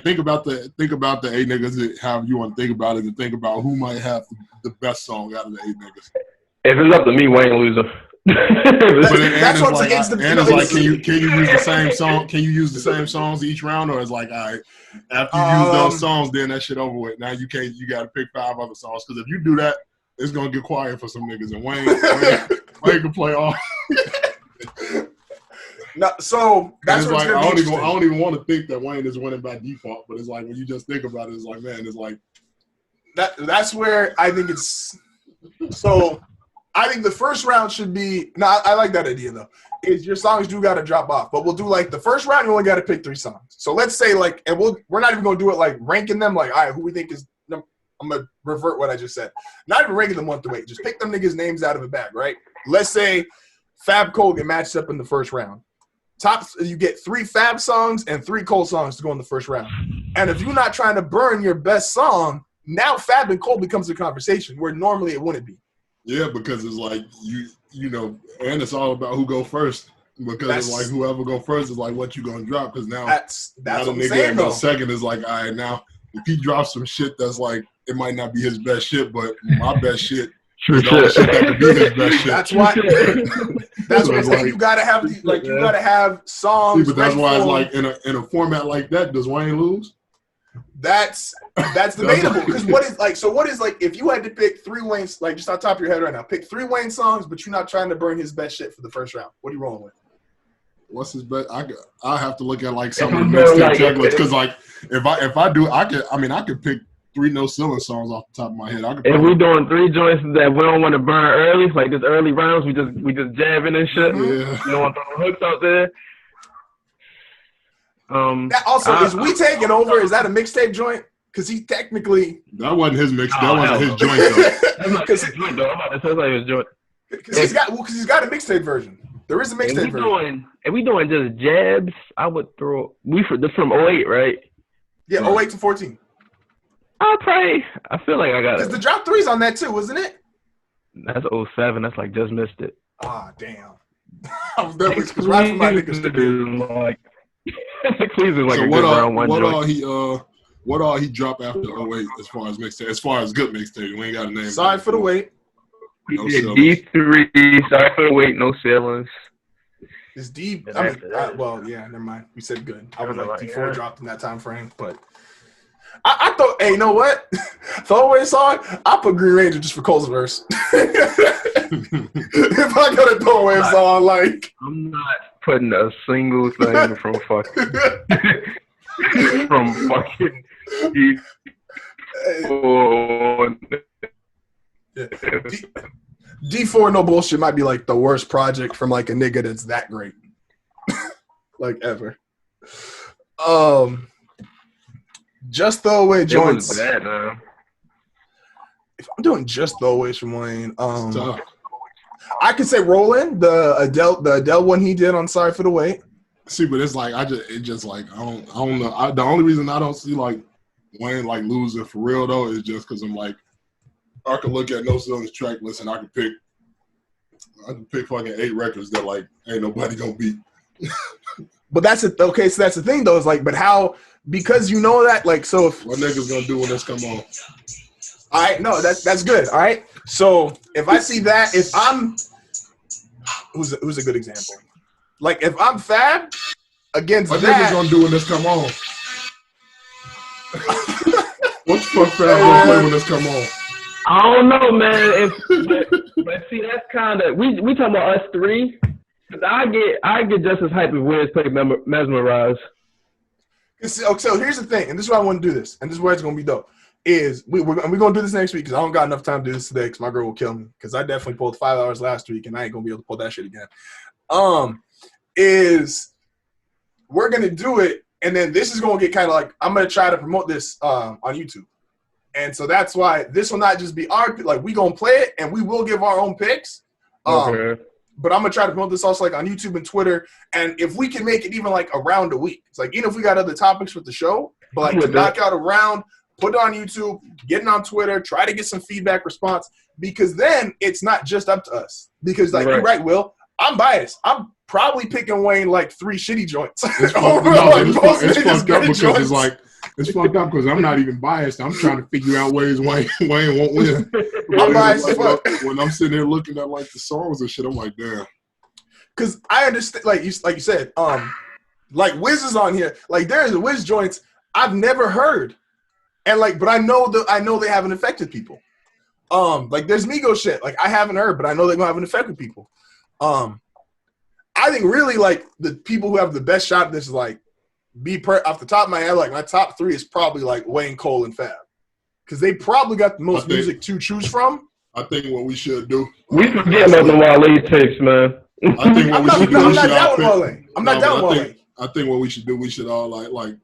think about the 8 niggas that how you want to think about it and think about who might have the best song out of the 8 niggas. If it's up to me, Wayne loser. That's what I'm saying. It's like, can you use the same song? Can you use the same songs each round, or it's like, all right, after you use those songs, then that shit over with. Now you can't. You got to pick 5 other songs because if you do that, it's gonna get quiet for some niggas. And Wayne can play all. No, so that's like I don't even want to think that Wayne is winning by default, but it's like when you just think about it, it's like, man, it's like that's where I think it's so. I think the first round should be. No, I like that idea though. Is your songs do got to drop off, but we'll do like the first round. You only got to pick 3 songs. So let's say like, and we're not even gonna do it like ranking them. Like, all right, who we think is. I'm gonna revert what I just said. Not even ranking them 1 through 8. Just pick them niggas' names out of a bag, right? Let's say Fab Cole get matched up in the first round. You get 3 Fab songs and 3 Cole songs to go in the first round. And if you're not trying to burn your best song, now Fab and Cole becomes a conversation where normally it wouldn't be. Yeah, because it's like you know, and it's all about who go first. Because it's like whoever go first is like what you gonna drop. Because now that's now what the I'm nigga saying, in the second is like, all right, now if he drops some shit that's like it might not be his best shit, but my best shit. Shit that could be his best shit. That's why. That's what I'm saying. You gotta have you gotta have songs. See, but that's why it's like in a format like that, does Wayne lose? That's debatable because what is like if you had to pick 3 Wayne, like just on top of your head right now, pick 3 Wayne songs, but you're not trying to burn his best shit for the first round. What are you rolling with? What's his best? I have to look at like some of the mixtape checklist because like if I do I could pick 3 No Ceiling songs off the top of my head. If we doing 3 joints that we don't want to burn early, like this early rounds, we just jabbing and shit. Yeah. You don't want to throw hooks out there. That also is we taking over? Is that a mixtape joint? Because he technically that wasn't his mix. That wasn't his joint though. That's not his joint though. I'm about to say like his joint. Because he's got a mixtape version. There is a mixtape version. If we doing just jabs, I would throw. This from 08, right? Yeah, 08 to 14. I feel like I got it. Because the drop 3's on that too, wasn't it? That's 07. That's like just missed it. Ah, damn. I was definitely because right from my niggas to be like. Please is like so a what good all, round one what joint. all what all he dropped after 08 as far as mixtape, as far as good mixtape? We ain't got a name. Sorry for the wait. No D3. Sorry for the wait. No ceilings. It's deep. I mean, well, yeah. Never mind. We said good. I was like D4 dropped in that time frame, but I thought, hey, you know what? Throwaway song. I put Green Ranger just for Cole's verse. If I got a throwaway song, like I'm not putting a single thing from fucking D4 no bullshit might be like the worst project from like a nigga that's that great. Like ever. Just throwaway joints. Bad, man. If I'm doing just throwaways from Wayne, I could say Rollin', the Adele one he did on Sorry for the Wait. See, but it's like I don't know. The only reason I don't see like Wayne like losing for real though is just because I'm like I could look at No Ceilings track list and I could pick fucking 8 records that like ain't nobody gonna beat. But that's it. Okay, so that's the thing though. Is like, but how? Because you know that like so. If what niggas gonna do when this come on? All right, no, that's good. All right, so if I see that, if I'm who's a good example? Like if I'm Fab against what that, niggas gonna do when this come on? What the fuck Fab gonna play when this come on? I don't know, man. But see, that's kind of we talking about us 3. Cause I get just as hype as Wiz play Mesmerize. So here's the thing, and this is why I want to do this, and this is where it's gonna be dope. Is we're gonna do this next week because I don't got enough time to do this today because my girl will kill me because I definitely pulled 5 hours last week and I ain't gonna be able to pull that shit again. Is we're gonna do it and then this is gonna get kind of like I'm gonna try to promote this on YouTube, and so that's why this will not just be our like we gonna play it and we will give our own picks. Okay. But I'm gonna try to promote this also like on YouTube and Twitter, and if we can make it even like a round a week, it's like even if we got other topics with the show, but like to knock out a round. Put it on YouTube, get it on Twitter, try to get some feedback response, because then it's not just up to us. Because, like, you're right, Will, I'm biased. I'm probably picking Wayne, like, 3 shitty joints. It's fucked up because I'm not even biased. I'm trying to figure out ways Wayne won't win. I'm biased as fuck. When I'm sitting there looking at, like, the songs and shit, I'm like, damn. Because I understand, like you said, like, Wiz is on here. Like, there's Wiz joints I've never heard. And like, but I know they haven't affected people. Like there's Migos shit. Like I haven't heard, but I know they're gonna have an effect with people. I think really like the people who have the best shot at this is like off the top of my head, like my top 3 is probably like Wayne, Cole, and Fab. Because they probably got the most music to choose from. I think what we should do. We forget about the Wale tapes, man. I think what we should do. I'm not down with Wale. I'm not down with Wale. I think what we should do. We should all like.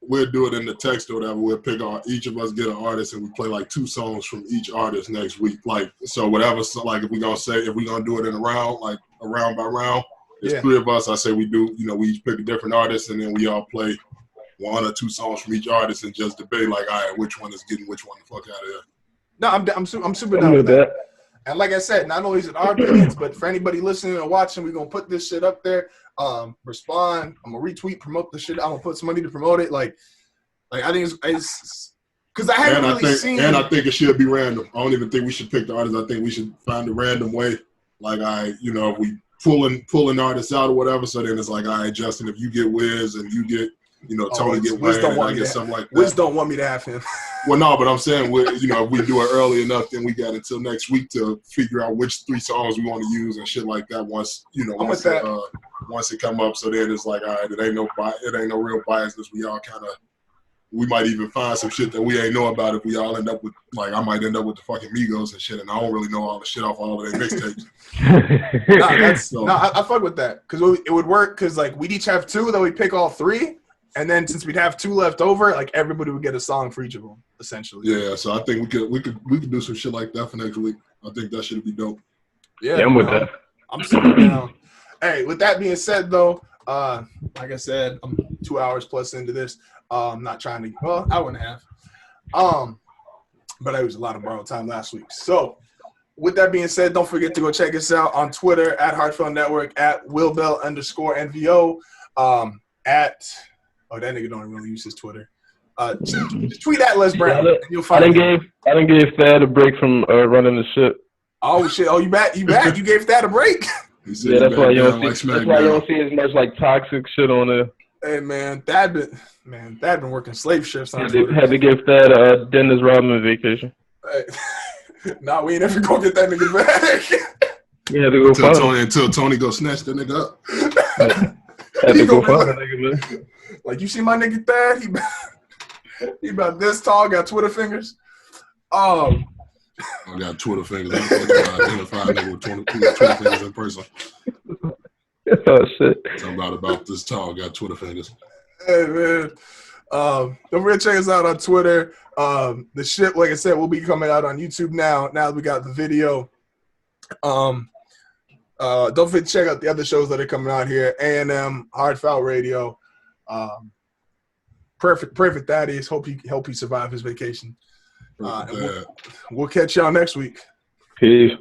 We'll do it in the text or whatever. We'll pick each of us get an artist and we play like 2 songs from each artist next week. Like, so whatever, so like if we're going to do it in a round, like a round by round, there's 3 of us. I say we do, we each pick a different artist and then we all play 1 or 2 songs from each artist and just debate like, all right, which one is getting which one the fuck out of here. No, I'm super down with that. And like I said, not only is it our opinions, but for anybody listening or watching, we're going to put this shit up there. Respond. I'm going to retweet, promote the shit. I'm going to put some money to promote it. Like I think it's because I haven't seen. And I think it should be random. I don't even think we should pick the artist. I think we should find a random way. Like if we pulling artists out or whatever. So then it's like, all right, Justin, if you get Wiz and you get, Tony get Wayne and I get something like that. Wiz don't want me to have him. Well, no, but I'm saying, if we do it early enough, then we got until next week to figure out which 3 songs we want to use and shit like that. Once it come up, so then it's like, all right, it ain't no real biasness. We might even find some shit that we ain't know about if we all end up with, like, I might end up with the fucking Migos and shit, and I don't really know all the shit off all of their mixtapes. I fuck with that because it would work because like we'd each have 2 that we pick all 3. And then since we'd have 2 left over, like everybody would get a song for each of them, essentially. Yeah, so I think we could do some shit like that for next week. I think that should be dope. Yeah, I'm with that. I'm super down. Hey, with that being said, though, like I said, I'm 2 hours plus into this. I'm not trying to. Well, hour and a half. But I used a lot of borrowed time last week. So, with that being said, don't forget to go check us out on Twitter at Heartfelt Network at @WillBell_NVO Oh, that nigga don't really use his Twitter. Just tweet at Les Brown. And you'll find I didn't give Thad a break from running the shit. Oh shit! Oh, you back? You gave Thad a break? Yeah, that's why you don't see as much like toxic shit on there. Hey man, Thad been working slave shifts on Twitter. Had to give Thad a Dennis Rodman vacation. Hey. Nah, we ain't ever gonna get that nigga back. We had to go until Tony go snatch that nigga up. Had to go find that nigga, man. Like, you see my nigga Thad? He about this tall, got Twitter fingers. I got Twitter fingers. I identify a nigga with Twitter fingers in person. Oh, shit. Something about this tall, got Twitter fingers. Hey, man. Don't forget to check us out on Twitter. The shit, like I said, will be coming out on YouTube now that we got the video. Don't forget to check out the other shows that are coming out here. A&M, Heartfelt Radio. Perfect that is. Hope he survive his vacation. We'll catch y'all next week. Peace.